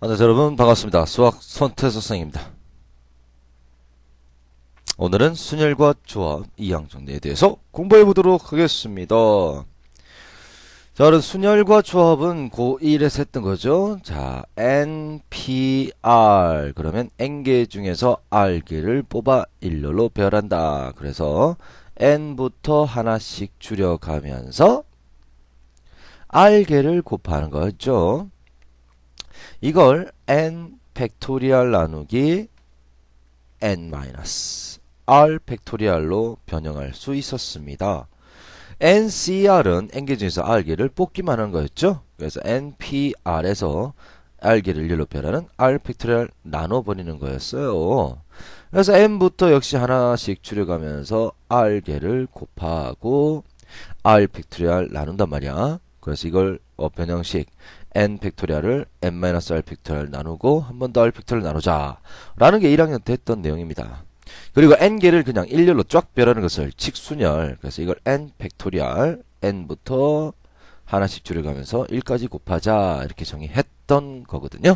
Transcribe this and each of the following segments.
안녕하세요 여러분, 반갑습니다. 수학 손태수 선생님입니다. 오늘은 순열과 조합 2항 정리에 대해서 공부해 보도록 하겠습니다. 자, 오늘 순열과 조합은 고1에서 했던 거죠. 자, NPR 그러면 N개 중에서 R개를 뽑아 일렬로 배열한다. 그래서 N부터 하나씩 줄여가면서 R개를 곱하는 거죠. 이걸 n 팩토리얼 나누기 n 마이너스 r 팩토리얼로 변형할 수 있었습니다. NCR은 n개 중에서 r개를 뽑기만 하는 거였죠. 그래서 NPR에서 r개를 일렬로 변하는 r 팩토리얼 나눠버리는 거였어요. 그래서 n부터 역시 하나씩 줄여가면서 r개를 곱하고 r 팩토리얼 나눈단 말이야. 그래서 이걸 변형식 n 팩토리얼을 n-r 팩토리얼 나누고 한 번 더 r 팩토리얼 나누자 라는 게 1학년 때 했던 내용입니다. 그리고 n개를 그냥 일렬로 쫙 배라는 것을 직순열, 그래서 이걸 n 팩토리얼 n부터 하나씩 줄여가면서 1까지 곱하자 이렇게 정의했던 거거든요.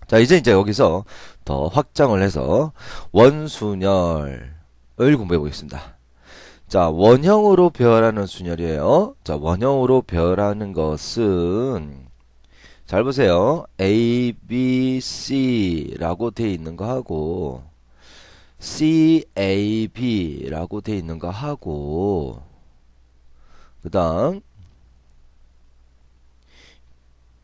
자, 이제 여기서 더 확장을 해서 원순열을 공부해 보겠습니다. 자, 원형으로 배열하는 순열이에요. 자, 원형으로 배열하는 것은 잘 보세요. A, B, C라고 돼 있는 거 하고 C, A, B라고 돼 있는 거 하고 그 다음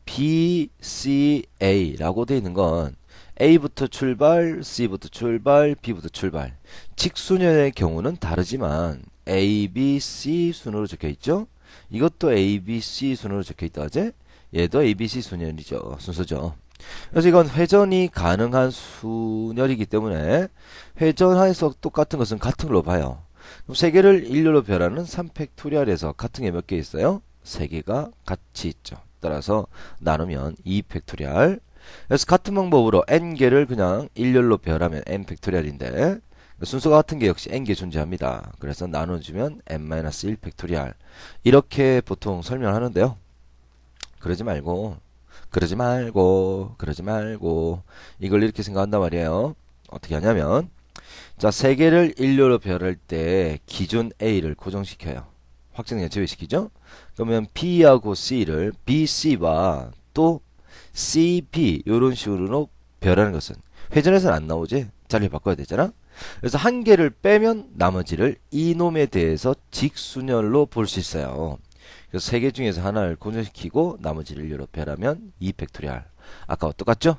B, C, A라고 돼 있는 건 A부터 출발, C부터 출발, B부터 출발. 직순열의 경우는 다르지만 A, B, C 순으로 적혀 있죠. 이것도 A, B, C 순으로 적혀 있다 하지? 얘도 A, B, C 순열이죠. 순서죠. 그래서 이건 회전이 가능한 순열이기 때문에 회전하에서 똑같은 것은 같은 걸로 봐요. 그럼 세 개를 일렬로 배열하는 3팩토리얼에서 같은 게 몇 개 있어요? 세 개가 같이 있죠. 따라서 나누면 2팩토리얼. 그래서 같은 방법으로 n개를 그냥 일렬로 배열하면 n 팩토리얼인데 순서가 같은 게 역시 n개 존재합니다. 그래서 나눠주면 n-1 팩토리얼 이렇게 보통 설명하는데요. 그러지 말고 이걸 이렇게 생각한단 말이에요. 어떻게 하냐면 자, 세 개를 일렬로 배열할 때 기준 A를 고정시켜요. 확정량 제외시키죠. 그러면 B하고 C를 BC와 또 CB 이런 식으로 배열하는 것은 회전에서는 안 나오지. 자리를 바꿔야 되잖아. 그래서 한 개를 빼면 나머지를 이놈에 대해서 직순열로 볼 수 있어요. 그래서 세 개 중에서 하나를 고정시키고 나머지를 일렬로 배열하면 2팩토리얼. 아까와 똑같죠?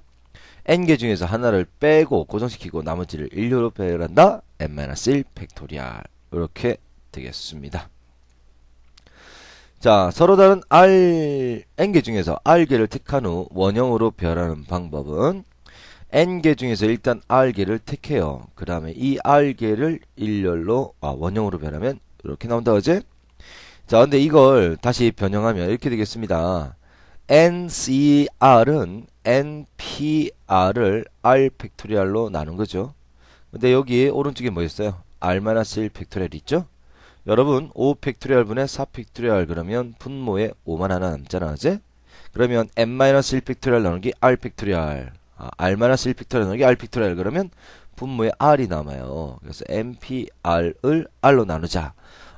n개 중에서 하나를 빼고 고정시키고 나머지를 일렬로 배열한다. n-1 팩토리얼. 이렇게 되겠습니다. 자, 서로 다른 n개 중에서 r개를 택한 후 원형으로 배열하는 방법은 n개 중에서 일단 r개를 택해요. 그 다음에 이 r개를 일렬로 원형으로 배열하면 이렇게 나온다 그지? 자, 근데 이걸 다시 변형하면 이렇게 되겠습니다. NCR은 NPR을 R 팩토리얼로 나눈 거죠. 근데 여기 오른쪽에 뭐 있어요? R-1 팩토리얼 있죠? 여러분 5 팩토리얼 분의 4 팩토리얼 그러면 분모에 5만 하나 남잖아 그지? 그러면 n-1 팩토리얼 나누기 R 팩토리얼 R-1 팩토리얼 나누기 R 팩토리얼 그러면 분모에 R이 남아요. 그래서 NPR을 R로 나누자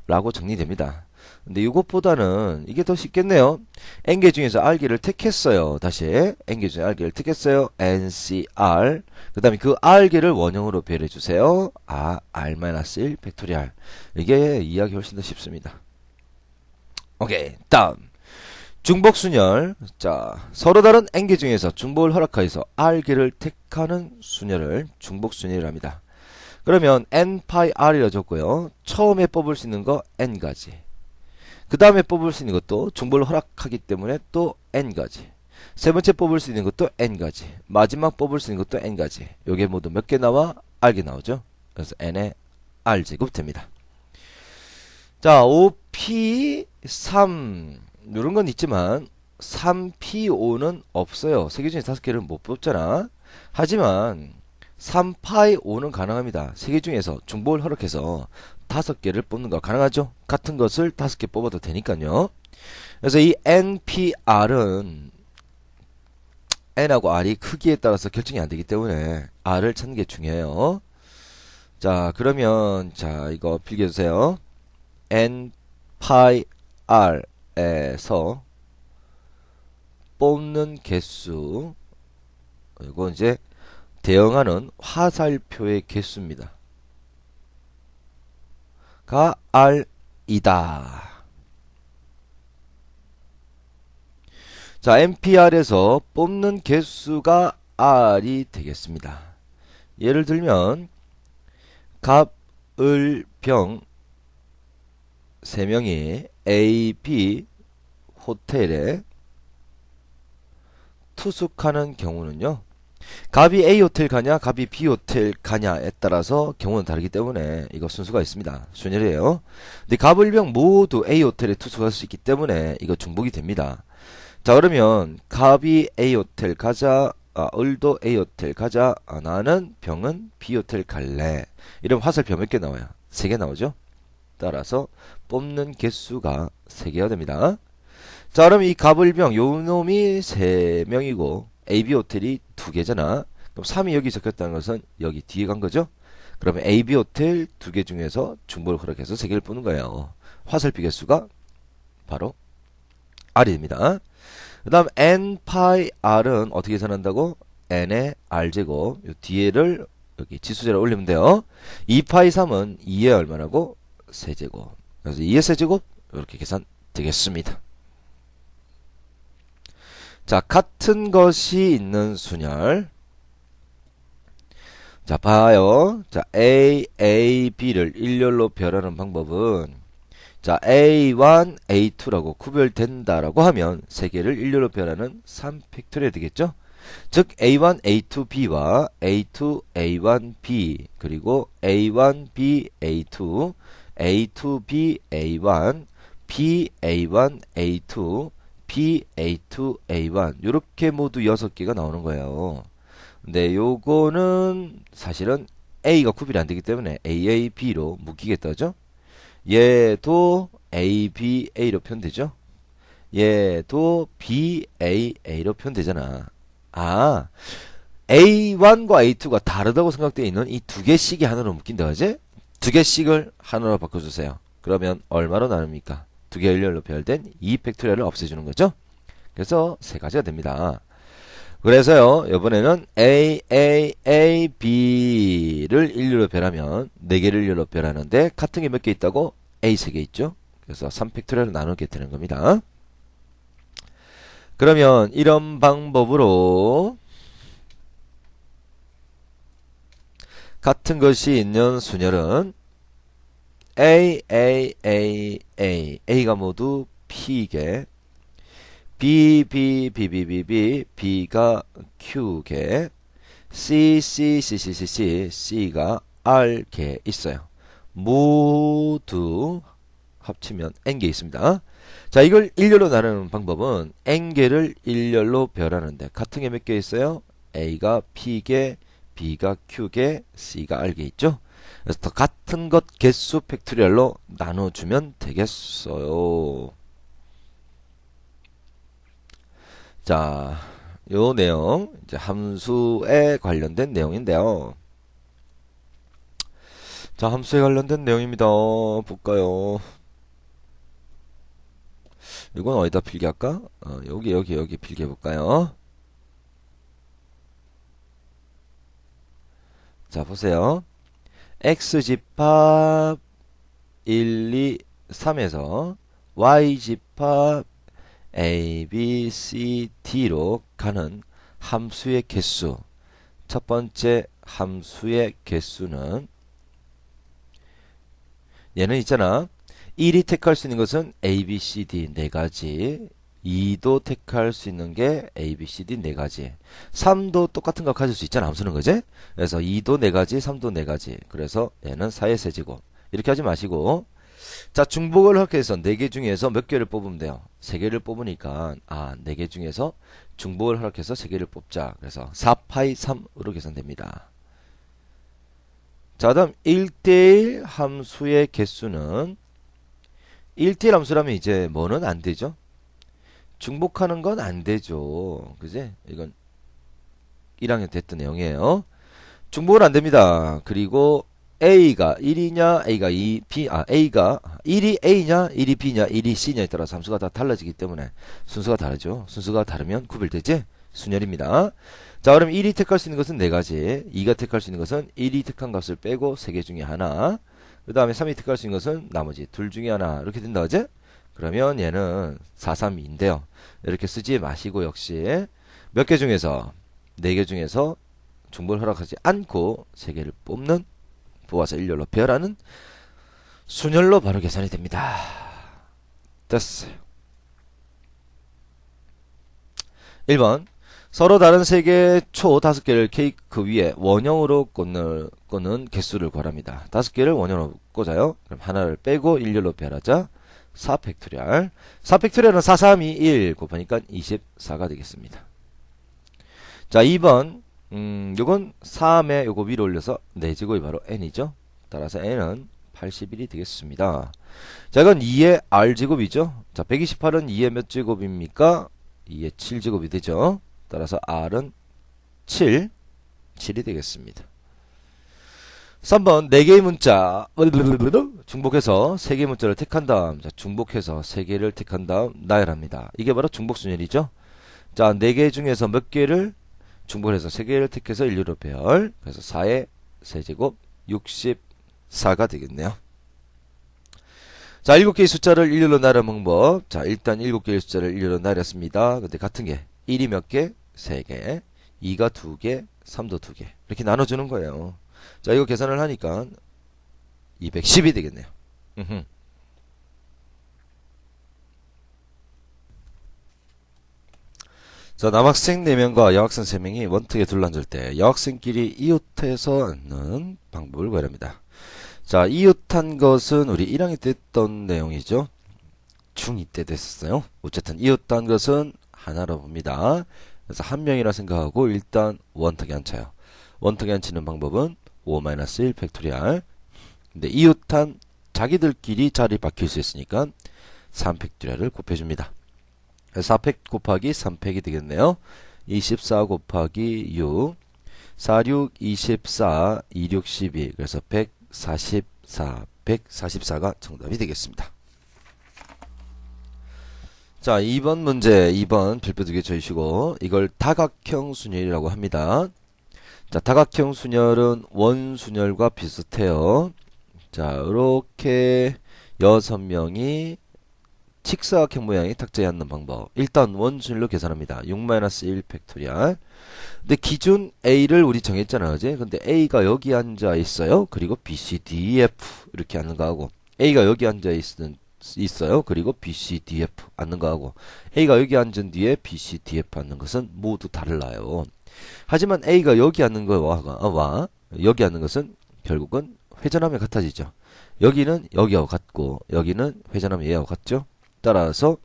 라고 정리됩니다. 근데 이것보다는 이게 더 쉽겠네요. n개 중에서 r개를 택했어요. 다시 n개 중에 r개를 택했어요. ncr 그 다음에 그 r개를 원형으로 배열해 주세요. r-1 팩토리얼. 이게 이해하기 훨씬 더 쉽습니다. 오케이, 다음 중복순열. 자, 서로 다른 n개 중에서 중복을 허락하여서 r개를 택하는 순열을 중복순열이랍니다. 그러면 n-r이라 줬고요. 처음에 뽑을 수 있는 거 n가지. 그 다음에 뽑을 수 있는 것도 중복을 허락하기 때문에 또 n가지. 세 번째 뽑을 수 있는 것도 n가지. 마지막 뽑을 수 있는 것도 n가지. 요게 모두 몇 개 나와? r개 나오죠. 그래서 n의 r제곱 됩니다. 자, 5p3 이런 건 있지만 3p5는 없어요. 세 개 중에 5개를 못 뽑잖아. 하지만 3파이 5는 가능합니다. 세 개 중에서 중복을 허락해서 5개를 뽑는 거 가능하죠? 같은 것을 5개 뽑아도 되니까요. 그래서 이 NPR은 n하고 r이 크기에 따라서 결정이 안 되기 때문에 r을 찾는 게 중요해요. 자, 그러면 자, 이거 필기해 주세요. n 파이 r에서 뽑는 개수, 이거 이제 대응하는 화살표의 개수입니다. 가 r이다. 자, NPR에서 뽑는 개수가 R이 되겠습니다. 예를 들면 갑, 을, 병 3명이 A, B 호텔에 투숙하는 경우는요. 갑이 A 호텔 가냐, 갑이 B 호텔 가냐에 따라서 경우는 다르기 때문에 이거 순수가 있습니다. 순열이에요. 근데 갑, 을, 병 모두 A 호텔에 투숙할 수 있기 때문에 이거 중복이 됩니다. 자, 그러면 갑이 A 호텔 가자, 을도 A 호텔 가자, 나는 병은 B 호텔 갈래. 이러면 화살표 몇 개 나와요? 3개 나오죠? 따라서 뽑는 개수가 3개가 됩니다. 자, 그럼 이 갑을병 요 놈이 3명이고 A, B 호텔이 2개잖아. 그럼 3이 여기 적혔다는 것은 여기 뒤에 간 거죠? 그러면 A, B 호텔 2개 중에서 중복을 허락해서 3개를 뽑는 거예요. 화살표 개수가 바로 R이 됩니다. 그 다음 n 파이 r은 어떻게 계산한다고? n의 r제곱 요 뒤에를 여기 지수제로 올리면 돼요. 2 파이 3은 2의 얼마라고? 세제곱. 그래서 2의 세제곱 이렇게 계산되겠습니다. 자, 같은 것이 있는 순열. 자, 봐요. 자, A, B를 일렬로 별하는 방법은 자, A1, A2라고 구별된다라고 하면 세 개를 일렬로 별하는 3팩토리얼 되겠죠? 즉 A1, A2B와 A2, A1B 그리고 A1B, A2, A2B, A1, B, A1, A2, B, A2, A1 이렇게 모두 6개가 나오는 거예요. 근데 요거는 사실은 A가 구별이 안 되기 때문에 AAB로 묶이겠다죠? 얘도 A, B, A로 표현되죠? 얘도 B, A, A로 표현되잖아. 아, A1과 A2가 다르다고 생각되어 있는 이 2개씩이 하나로 묶인다, 그지? 2개씩을 하나로 바꿔주세요. 그러면 얼마로 나눕니까? 2개 일렬로 별된 2팩토리얼을 없애주는 거죠? 그래서 3가지가 됩니다. 그래서요, 이번에는 A, A, A, B를 일렬로 별하면 4개를 일렬로 별하는데 같은 게 몇 개 있다고? A 3개 있죠? 그래서 3팩토리얼을 나누게 되는 겁니다. 그러면 이런 방법으로 같은 것이 있는 순열은 A, A, A, A, A가 모두 P개, B, B, B, B, B, B, B가 Q개, C, C, C, C, C, C, C가 R개 있어요. 모두 합치면 N개 있습니다. 자, 이걸 일렬로 나누는 방법은 N개를 일렬로 별하는데 같은 게 몇 개 있어요? A가 P개, B가 Q개, C가 R개 있죠? 그래서 더 같은 것 개수 팩토리얼로 나눠주면 되겠어요. 자, 요 내용 이제 함수에 관련된 내용인데요. 자, 함수에 관련된 내용입니다. 볼까요? 이건 어디다 필기할까? 여기 필기해볼까요? 자, 보세요. x집합 1, 2, 3에서 y집합 A, B, C, D로 가는 함수의 개수. 첫 번째 함수의 개수는 얘는 있잖아. 1이 택할 수 있는 것은 A, B, C, D 4가지. 2도 택할 수 있는 게 A, B, C, D 4가지. 3도 똑같은 거 가질 수 있잖아. 함수는 그지? 그래서 2도 4가지, 3도 4가지. 그래서 얘는 4의 세제곱. 이렇게 하지 마시고 자, 중복을 하게 해서 4개 중에서 몇 개를 뽑으면 돼요? 3개를 뽑으니까 4개 중에서 중복을 허락해서 3개를 뽑자. 그래서 4파이 3으로 계산됩니다. 자, 다음 1대1 함수의 개수는 1대1 함수라면 이제 뭐는 안 되죠? 중복하는 건 안 되죠. 그지? 이건 1학년 때 했던 내용이에요. 중복은 안 됩니다. 그리고 A가 1이냐, A가 2, B, A가 1이 A냐, 1이 B냐, 1이 C냐에 따라서 함수가 다 달라지기 때문에 순서가 다르죠. 순서가 다르면 구별되지? 순열입니다. 자, 그럼 1이 택할 수 있는 것은 4가지, 2가 택할 수 있는 것은 1이 택한 값을 빼고 3개 중에 하나, 그 다음에 3이 택할 수 있는 것은 나머지 둘 중에 하나, 이렇게 된다, 그지? 그러면 얘는 4, 3, 2인데요. 이렇게 쓰지 마시고 역시 몇 개 중에서 4개 중에서 중복을 허락하지 않고 3개를 뽑아서 일렬로 배열하는 순열로 바로 계산이 됩니다. 됐어요. 1번 서로 다른 3개 초 5개를 케이크 위에 원형으로 꽂는 개수를 구하랍니다. 5개를 원형으로 꽂아요. 그럼 하나를 빼고 일렬로 배열하자. 4팩토리얼. 4팩토리얼은 4, 3, 2, 1 곱하니까 24가 되겠습니다. 자, 2번 요건 3에 요거 위로 올려서 4제곱이 바로 n이죠. 따라서 n은 81이 되겠습니다. 자, 이건 2의 r제곱이죠. 자, 128은 2의 몇 제곱입니까? 2의 7제곱이 되죠. 따라서 r은 7이 되겠습니다. 3번 4개의 문자 중복해서 3개의 문자를 택한 다음, 자, 중복해서 3개를 택한 다음 나열합니다. 이게 바로 중복순열이죠. 자, 4개 중에서 몇 개를 중복을 해서 3개를 택해서 일렬로 배열. 그래서 4의 세제곱 64가 되겠네요. 자, 7개의 숫자를 일렬로 나열한 방법. 자, 일단 7개의 숫자를 일렬로 나열했습니다. 근데 같은 게 1이 몇 개? 3개. 2가 2개, 3도 2개. 이렇게 나눠주는 거예요. 자, 이거 계산을 하니까 210이 되겠네요. 자, 남학생 4명과 여학생 3명이 원특에 둘러앉을 때 여학생끼리 이웃해서 앉는 방법을 구하랍니다. 자, 이웃한 것은 우리 1학년 때 했던 내용이죠. 중2 때도 했었어요. 어쨌든 이웃한 것은 하나로 봅니다. 그래서 한 명이라 생각하고 일단 원특에 앉혀요. 원특에 앉히는 방법은 5-1 팩토리얼. 근데 이웃한 자기들끼리 자리 바뀔 수 있으니까 3팩토리얼을 곱해줍니다. 4팩 곱하기 3팩이 되겠네요. 24 곱하기 6, 4, 6, 24, 2, 6, 12. 그래서 144, 144가 정답이 되겠습니다. 자, 2번 문제, 2번 별표 2개 쳐주시고, 이걸 다각형 순열이라고 합니다. 자, 다각형 순열은 원순열과 비슷해요. 자, 이렇게 6명이 직사각형 모양의 탁자에 앉는 방법. 일단 원순열로 계산합니다. 6-1 팩토리얼. 근데 기준 A를 우리 정했잖아요. 그지? 근데 A가 여기 앉아 있어요. 그리고 B, C, D, F 이렇게 앉는 거하고, A가 여기 앉아 있어요. 그리고 B, C, D, F 앉는 거하고, A가 여기 앉은 뒤에 B, C, D, F 앉는 것은 모두 달라요. 하지만 A가 여기 앉는 거와 여기 앉는 것은 결국은 회전하면 같아지죠. 여기는 여기하고 같고 여기는 회전하면 얘하고 같죠. 따라서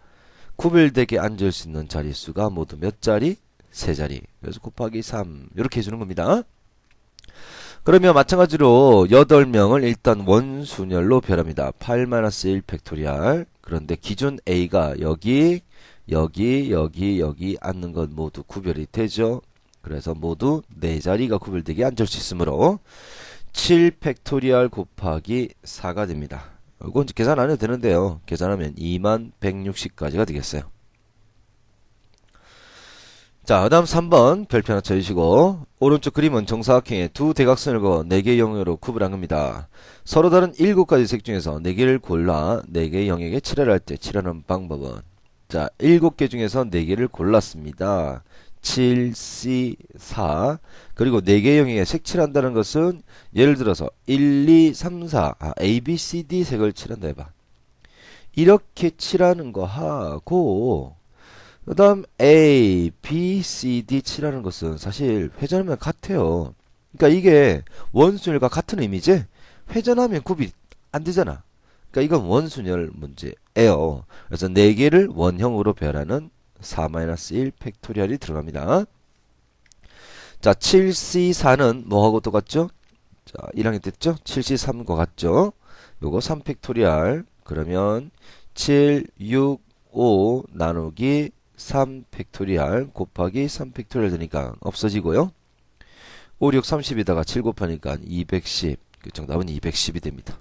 구별되게 앉을 수 있는 자릿수가 모두 몇 자리? 3자리. 그래서 곱하기 3 이렇게 해주는 겁니다. 그러면 마찬가지로 8명을 일단 원순열로 별합니다. 8-1 팩토리얼. 그런데 기준 A가 여기 앉는 건 모두 구별이 되죠. 그래서 모두 4자리가 구별되게 앉을 수 있으므로 7 팩토리얼 곱하기 4가 됩니다. 이건 이제 계산 안 해도 되는데요. 계산하면 2160까지가 되겠어요. 자, 그 다음 3번 별표 하나 쳐주시고, 오른쪽 그림은 정사각형의 두 대각선을 그어 4개의 영역으로 구분한 겁니다. 서로 다른 7가지 색 중에서 4개를 골라 4개의 영역에 칠하를 할 때 칠하는 방법은, 자, 7개 중에서 4개를 골랐습니다. 7, C, 4. 그리고 4개의 영역에 색칠한다는 것은 예를 들어서 1, 2, 3, 4 A, B, C, D 색을 칠한다 해봐. 이렇게 칠하는 거 하고 그 다음 A, B, C, D 칠하는 것은 사실 회전하면 같아요. 그러니까 이게 원순열과 같은 의미지 회전하면 구비 안 되잖아. 그러니까 이건 원순열 문제예요. 그래서 4개를 원형으로 배열하는 4-1 팩토리얼이 들어갑니다. 자, 7C4는 뭐하고 똑같죠? 자, 1학년 됐죠? 7C3과 같죠? 요거 3팩토리얼. 그러면 7, 6, 5 나누기 3팩토리얼 곱하기 3팩토리얼 되니까 없어지고요. 5, 6, 30에다가 7 곱하니까 210. 그 정답은 210이 됩니다.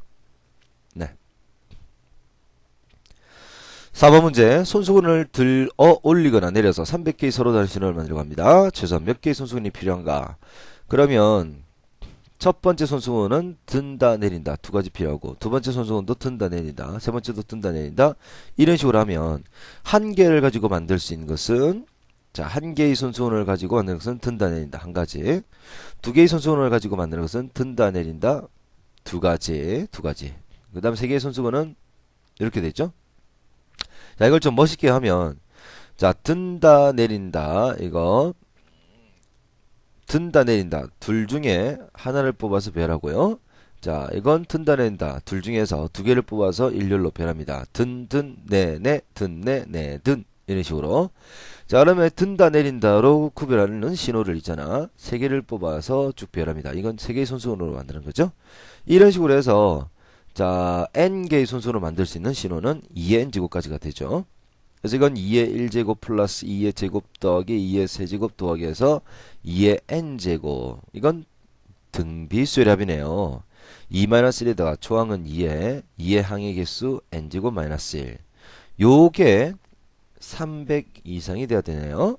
네. 4번 문제. 손수건을 들어 올리거나 내려서 300개의 서로 다른 신호를 만들려고 합니다. 최소한 몇 개의 손수건이 필요한가? 그러면 첫 번째 손수건은 든다 내린다 두 가지 필요하고, 두 번째 손수건도 든다 내린다, 세 번째도 든다 내린다, 이런 식으로 하면 한 개를 가지고 만들 수 있는 것은, 자, 한 개의 손수건을 가지고 만드는 것은 든다 내린다 한 가지, 두 개의 손수건을 가지고 만드는 것은 든다 내린다 두 가지. 그 다음 세 개의 손수건은 이렇게 되죠. 자, 이걸 좀 멋있게 하면, 자, 든다 내린다, 이거 든다 내린다 둘 중에 하나를 뽑아서 배열하고요. 자, 이건 든다 내린다 둘 중에서 두 개를 뽑아서 일렬로 배열합니다. 든 내내 든 내내 든, 이런 식으로. 자, 그러면 든다 내린다로 구별하는 신호를 있잖아. 세 개를 뽑아서 쭉 배열합니다. 이건 세 개의 손수건으로 만드는 거죠. 이런 식으로 해서, 자, n개의 손수건으로 만들 수 있는 신호는 2의 n제곱까지가 되죠. 그래서 이건 2의 1제곱 플러스 2의 제곱 더하기 2의 세제곱 더하기 해서 2의 n제곱. 이건 등비수열의 합이네요. 2-1에다가 초항은 2의 항의 개수 n제곱 마이너스 1. 요게 300 이상이 돼야 되네요.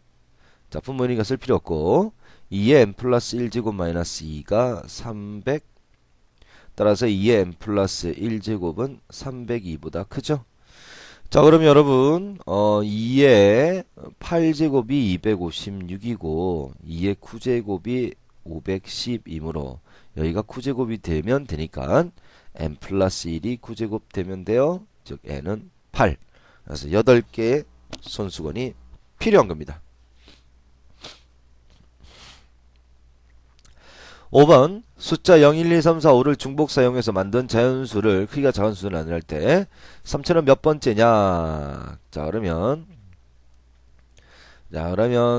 자, 분모니까 쓸 필요 없고, 2의 n 플러스 1제곱 마이너스 2가 300. 따라서 2의 n 플러스 1제곱은 302보다 크죠. 자, 그럼 여러분, 2의 8제곱이 256이고 2의 9제곱이 510이므로 여기가 9제곱이 되면 되니까 n 플러스 1이 9제곱 되면 돼요. 즉 n은 8. 그래서 8개의 손수건이 필요한 겁니다. 5번 숫자 0, 1, 2, 3, 4, 5를 중복 사용해서 만든 자연수를 크기가 작은 수를 나열할 때 3천은 몇 번째냐? 자, 그러면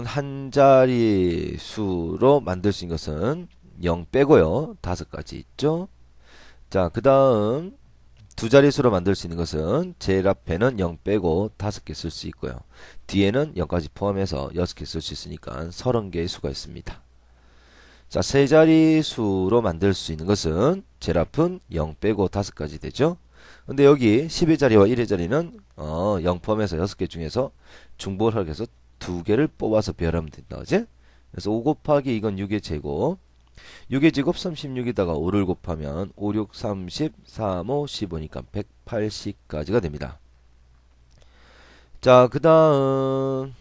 한 자리 수로 만들 수 있는 것은 0 빼고요. 5가지 있죠. 자, 그 다음 두 자릿수로 만들 수 있는 것은 제일 앞에는 0 빼고 5개 쓸 수 있고요. 뒤에는 0까지 포함해서 6개 쓸 수 있으니까 30개의 수가 있습니다. 자, 세 자릿수로 만들 수 있는 것은 제일 앞은 0 빼고 5까지 되죠. 근데 여기 10의 자리와 1의 자리는 0 포함해서 6개 중에서 중복을 하기 위해서 2개를 뽑아서 배열하면 된다. 그지? 그래서 5 곱하기 이건 6의 제곱. 6의 제곱 36에다가 5를 곱하면 5, 6, 30, 3, 5, 15니까 180까지가 됩니다. 자, 그 다음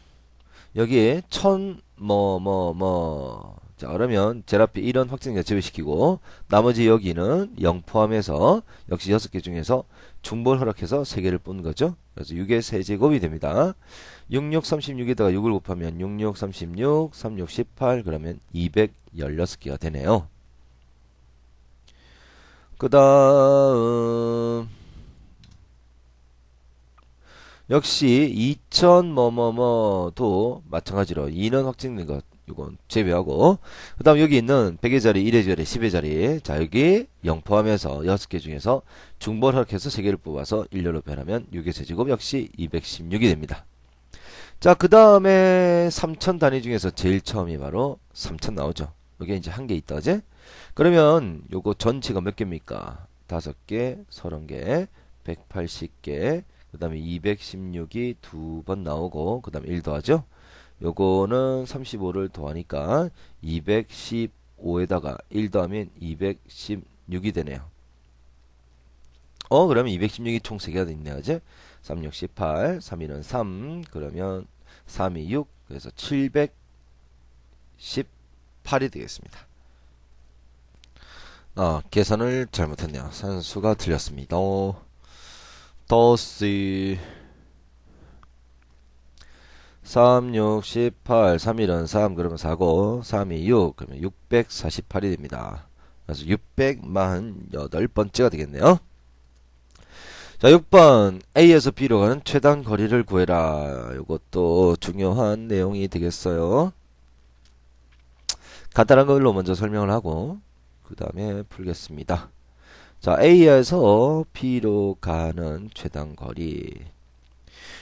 여기에 1000 자, 그러면 제일 앞에 1은 확정자 제외시키고 나머지 여기는 0 포함해서 역시 6개 중에서 중복을 허락해서 3개를 뽑는 거죠. 그래서 6의 세제곱이 됩니다. 6, 6, 36에다가 6을 곱하면 6, 6, 36, 3, 6, 18 그러면 216개가 되네요. 그 다음 역시 2000 도 마찬가지로 2는 확정된 것 이건 제외하고, 그 다음 여기 있는 100의 자리, 1의 자리, 10의 자리. 자, 여기 0 포함해서 6개 중에서 중복을 허락해서 3개를 뽑아서 일렬로 배열하면 6의 세제곱 역시 216이 됩니다. 자, 그 다음에 3000 단위 중에서 제일 처음이 바로 3000 나오죠. 여기 이제 한 개 있다, 그지? 그러면 요거 전체가 몇 개입니까? 5개, 30개, 180개, 그 다음에 216이 2번 나오고, 그 다음에 1 더하죠? 요거는 35를 더하니까 215에다가 1 더하면 216이 되네요. 그러면 216이 총 3개가 있네요. 그지? 3, 6, 18, 3, 1은 3, 그러면 3, 2, 6, 그래서 718이 되겠습니다. 계산을 잘못했네요. 산수가 틀렸습니다. 더시 3, 6, 18, 3, 1은 3, 그러면 4고, 3, 2, 6, 그러면 648이 됩니다. 그래서 648번째가 되겠네요. 자, 6번. A에서 B로 가는 최단 거리를 구해라. 이것도 중요한 내용이 되겠어요. 간단한 걸로 먼저 설명을 하고, 그 다음에 풀겠습니다. 자, A에서 B로 가는 최단 거리.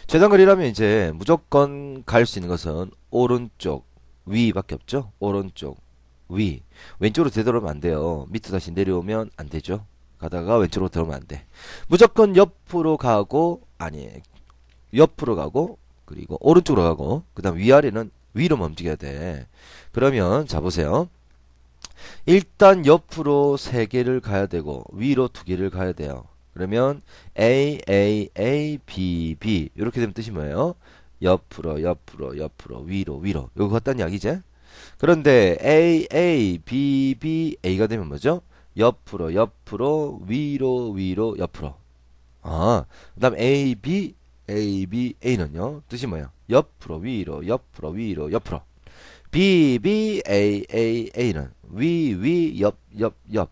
최단 거리라면 무조건 갈 수 있는 것은 오른쪽 위밖에 없죠. 오른쪽 위. 왼쪽으로 되돌아오면 안 돼요. 밑으로 다시 내려오면 안 되죠. 가다가 왼쪽으로 들어오면 안 돼. 무조건 옆으로 가고, 아니, 옆으로 가고, 그리고 오른쪽으로 가고, 그 다음 위아래는 위로만 움직여야 돼. 그러면, 자, 보세요. 일단 옆으로 3개를 가야 되고, 위로 2개를 가야 돼요. 그러면, A, A, A, B, B. 이렇게 되면 뜻이 뭐예요? 옆으로, 옆으로, 옆으로, 위로, 위로. 이거 같다는 이야기지? 그런데 A, A, B, B, A가 되면 뭐죠? 옆으로, 옆으로, 위로, 위로, 옆으로. 아, 그 다음 A, B, A, B, A는요? 뜻이 뭐야? 옆으로, 위로, 옆으로, 위로, 옆으로. B, B, A, A, A는 위, 위, 옆, 옆, 옆.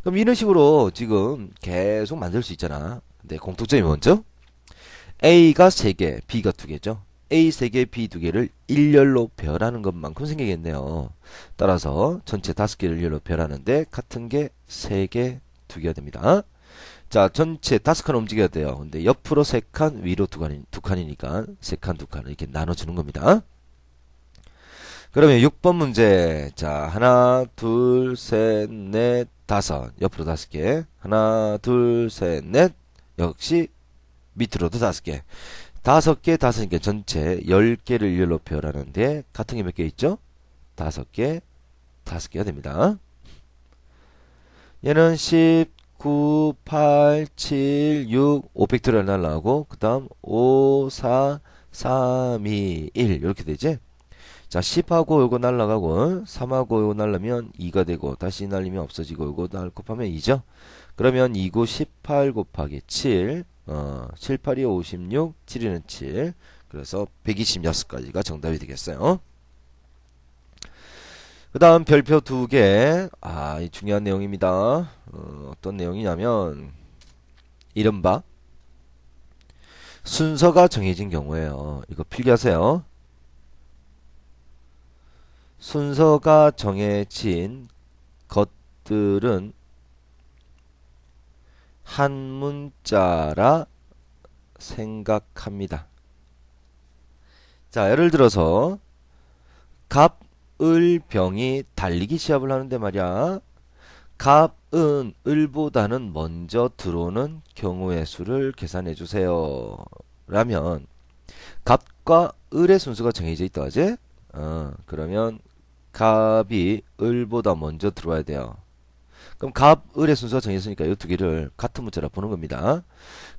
그럼 이런 식으로 지금 계속 만들 수 있잖아. 근데 공통점이 먼저 A가 3개, B가 2개죠. A 3개, B 2개를 일렬로 배열하는 것만큼 생기겠네요. 따라서 전체 5개를 일렬로 배열하는데 같은 게 3개, 2개가 됩니다. 자, 전체 5칸 움직여야 돼요. 근데 옆으로 3칸, 위로 2칸이니까 3칸, 2칸을 이렇게 나눠주는 겁니다. 그러면 6번 문제. 자, 하나, 둘, 셋, 넷, 다섯. 옆으로 5개. 하나, 둘, 셋, 넷. 역시 밑으로도 5개. 5개, 5개 전체 10개를 일렬로 표현하는데 같은 게 몇 개 있죠? 5개, 5개가 됩니다. 얘는 10, 9, 8, 7, 6, 5팩토리얼 날라가고 그 다음 5, 4, 3, 2, 1 이렇게 되지? 자, 10하고 요거 날라가고 3하고 요거 날라면 2가 되고 다시 날리면 없어지고 요거 곱하면 2죠? 그러면 2고 18 곱하기 7 7, 8이 56 7이는 7 그래서 126가지가 정답이 되겠어요. 그 다음 별표 2개 이 중요한 내용입니다. 어떤 내용이냐면 이른바 순서가 정해진 경우에요. 이거 필기하세요. 순서가 정해진 것들은 한 문자라 생각합니다. 자, 예를 들어서 갑, 을, 병이 달리기 시합을 하는데 말이야. 갑은 을보다는 먼저 들어오는 경우의 수를 계산해 주세요. 라면 갑과 을의 순서가 정해져 있다 하지? 그러면 갑이 을보다 먼저 들어와야 돼요. 그럼 갑, 을의 순서가 정해졌으니까 이 2개를 같은 문자라 보는 겁니다.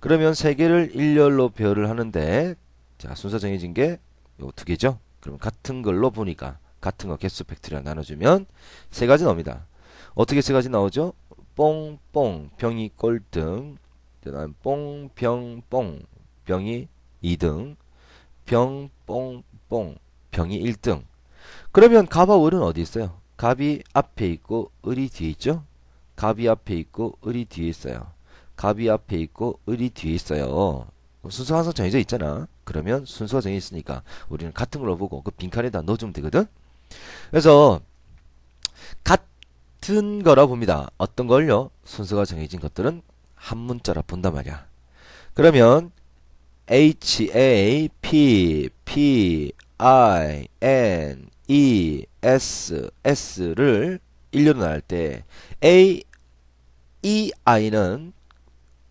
그러면 3개를 일렬로 배열을 하는데 자, 순서 정해진 게 요 2개죠. 그럼 같은 걸로 보니까 같은 거 개수 팩토리al 나눠주면 3가지 나옵니다. 어떻게 3가지 나오죠? 뽕, 뽕, 병이 꼴등, 그다음 뽕, 병, 뽕, 병이 2등, 병, 뽕, 뽕, 병이 1등. 그러면 갑과 을은 어디 있어요? 갑이 앞에 있고 을이 뒤에 있죠? 갑이 앞에 있고 을이 뒤에 있어요. 갑이 앞에 있고 을이 뒤에 있어요. 순서가 항상 정해져 있잖아. 그러면 순서가 정해져 있으니까 우리는 같은 걸로 보고 그 빈칸에다 넣어주면 되거든. 그래서 같은 거라 봅니다. 어떤 걸요? 순서가 정해진 것들은 한 문자라 본단 말이야. 그러면 H, A, P, P, I, N, E, S, S를 일렬로 나눌 때 A, E, I는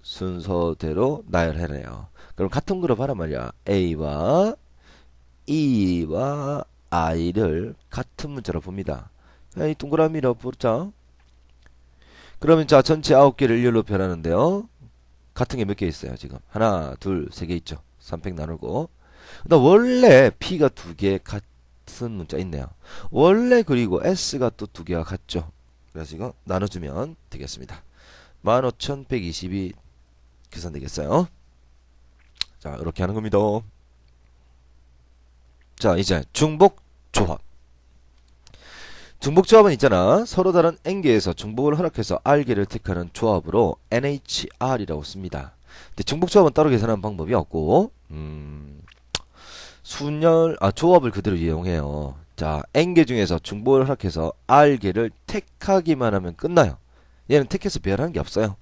순서대로 나열해내요. 그럼 같은 그룹 하란 말이야. A와 E와 I를 같은 문자로 봅니다. 이 동그라미로 보자. 그러면 자 전체 9개를 일렬로 변하는데요. 같은 게 몇 개 있어요 지금? 하나, 둘, 3개 있죠. 3팩 나누고. 나 원래 P가 2개 같은 문자 있네요. 원래 그리고 S가 또 2개가 같죠. 그래서 이거 나눠주면 되겠습니다. 15,120이 계산되겠어요. 자, 이렇게 하는 겁니다. 자, 이제 중복 조합. 중복 조합은 있잖아. 서로 다른 n개에서 중복을 허락해서 r개를 택하는 조합으로 NHR이라고 씁니다. 근데 중복 조합은 따로 계산하는 방법이 없고, 조합을 그대로 이용해요. 자, n개 중에서 중복을 허락해서 r개를 택하기만 하면 끝나요. 얘는 택해서 배열하는 게 없어요.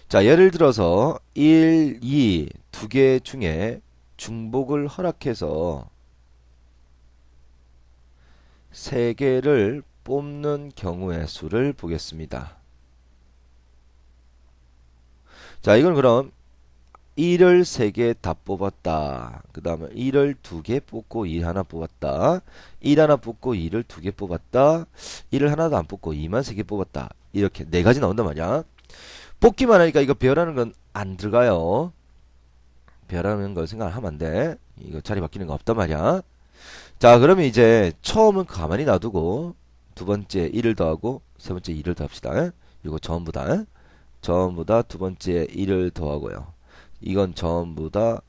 자, 예를 들어서 1, 2, 2개 중에 중복을 허락해서 3개를 뽑는 경우의 수를 보겠습니다. 자, 이건 그럼 1을 3개 다 뽑았다. 그 다음에 1을 2개 뽑고 2 하나 뽑았다. 1 하나 뽑고 2를 2개 뽑았다. 1을 하나도 안 뽑고 2만 3개 뽑았다. 이렇게 4가지 나온단 말이야. 뽑기만 하니까 이거 배열하는 건 안 들어가요. 배열하는 걸 생각하면 안 돼. 이거 자리 바뀌는 거 없단 말이야. 자, 그러면 이제 처음은 가만히 놔두고 두 번째 1을 더하고 세 번째 2를 더합시다. 이거 전부 다 두 번째 1을 더하고요. 이건 전부 다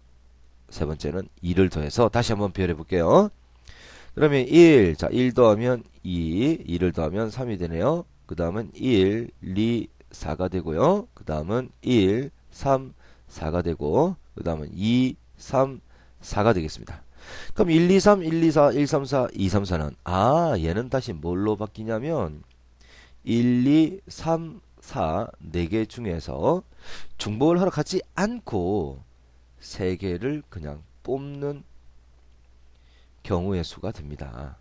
세 번째는 2를 더해서 다시 한번 배열해 볼게요. 그러면 1, 자, 1 더하면 2, 2를 더하면 3이 되네요. 그 다음은 1, 2, 4가 되고요. 그 다음은 1, 3, 4가 되고, 그 다음은 2, 3, 4가 되겠습니다. 그럼 1, 2, 3, 1, 2, 4, 1, 3, 4, 2, 3, 4는, 얘는 다시 뭘로 바뀌냐면, 1, 2, 3, 4, 4개 중에서 중복을 허락하지 않고 3개를 그냥 뽑는 경우의 수가 됩니다.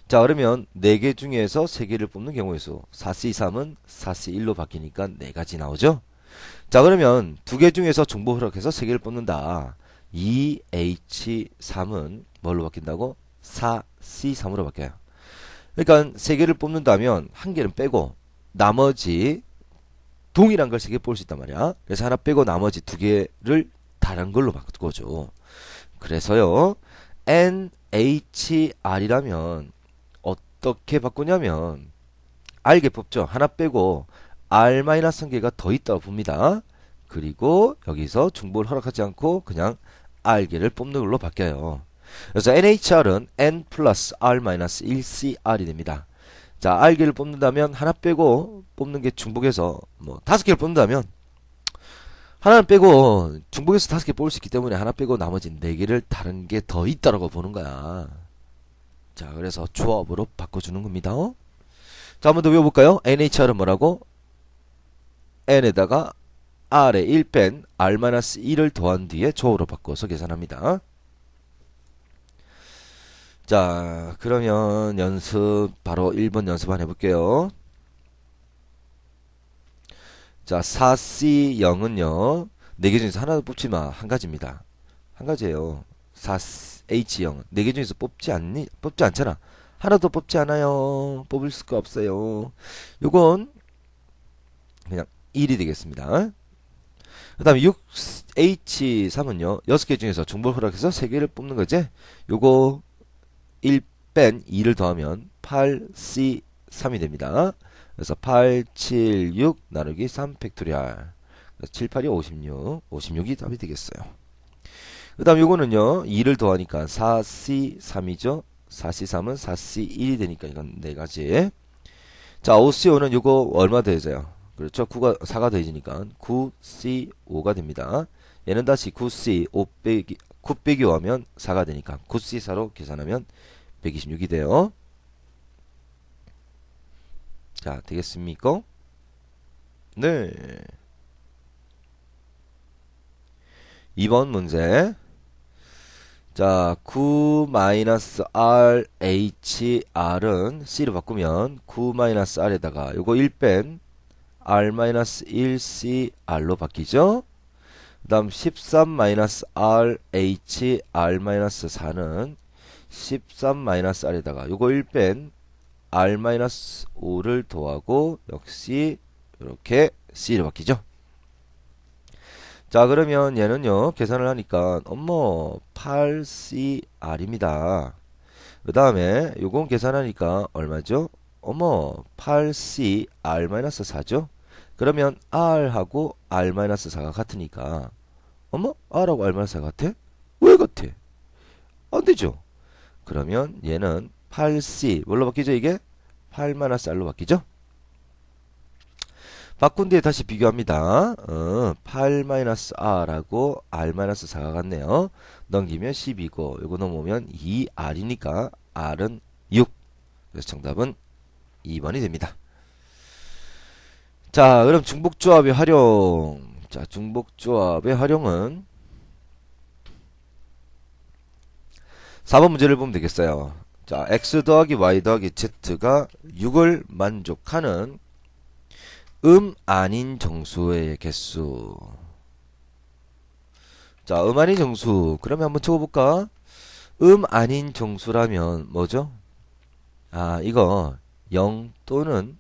자, 그러면 4개 중에서 3개를 뽑는 경우의 수. 4C3은 4C1로 바뀌니까 4가지 나오죠? 자, 그러면 2개 중에서 중복 허락해서 3개를 뽑는다. 2H3은 뭘로 바뀐다고? 4C3으로 바뀌어요. 그러니까 3개를 뽑는다면 1개는 빼고 나머지 동일한 걸 3개 뽑을 수 있단 말이야. 그래서 하나 빼고 나머지 2개를 다른 걸로 바꾸죠. 그래서요, NHR이라면 어떻게 바꾸냐면 R개 뽑죠. 하나 빼고 R-1개가 더 있다고 봅니다. 그리고 여기서 중복을 허락하지 않고 그냥 R개를 뽑는 걸로 바뀌어요. 그래서 NHR은 N 플러스 R-1CR이 됩니다. 자, R개를 뽑는다면 하나 빼고 뽑는 게 중복해서 뭐 5개를 뽑는다면 하나는 빼고 중복해서 5개 뽑을 수 있기 때문에 하나 빼고 나머지 4개를 다른 게 더 있다라고 보는 거야. 자, 그래서 조합으로 바꿔주는 겁니다. 자, 한번 더 외워볼까요? NHR은 뭐라고? N에다가 R에 1 뺀 R-1을 더한 뒤에 조합으로 바꿔서 계산합니다. 자, 그러면 연습 바로 1번 연습 한번 해볼게요. 자, 4C0은요 4개 중에서 하나도 뽑지 마. 한 가지입니다. 한 가지예요. 4H0은 4개 중에서 뽑지 않잖아. 하나도 뽑지 않아요. 뽑을 수가 없어요. 요건 그냥 1이 되겠습니다. 그 다음에 6H3은요 6개 중에서 중복 허락해서 3개를 뽑는 거지. 요거 1 뺀 2를 더하면 8C3이 됩니다. 그래서 8, 7, 6 나누기 3 팩토리얼. 7, 8이 56. 56이 답이 되겠어요. 그 다음 요거는요 2를 더하니까 4C3이죠. 4C3은 4C1이 되니까 이건 4가지. 자, 5C5는 요거 얼마 더해져요? 그렇죠. 4가 더해지니까 9C5가 됩니다. 얘는 다시 9C5 빼기 9 빼기 5하면 4가 되니까 9C4로 계산하면 126이 돼요. 자, 되겠습니까? 네. 2번 문제. 자, 9-RHR은 C로 바꾸면 9-R에다가 요거 1 뺀 R-1CR로 바뀌죠? 그 다음 13-RHR-4는 13-R에다가 요거 1 뺀 R-5를 더하고 역시 이렇게 C로 바뀌죠. 자, 그러면 얘는요 계산을 하니까 8CR입니다. 그 다음에 요건 계산하니까 얼마죠? 8CR-4죠. 그러면 R하고 R-4가 같으니까 R하고 R-4가 같아? 왜 같아? 안 되죠. 그러면 얘는 8C 뭘로 바뀌죠? 이게 8-R로 바뀌죠. 바꾼 뒤에 다시 비교합니다. 8-R하고 R-4가 같네요. 넘기면 10이고 요거 넘으면 2R이니까 R은 6. 그래서 정답은 2번이 됩니다. 자, 그럼 중복조합의 활용. 자, 중복조합의 활용은 4번 문제를 보면 되겠어요. 자, x 더하기 y 더하기 z가 6을 만족하는 아닌 정수의 개수. 자, 아닌 정수. 그러면 한번 적어볼까? 아닌 정수라면 뭐죠? 아, 이거 0 또는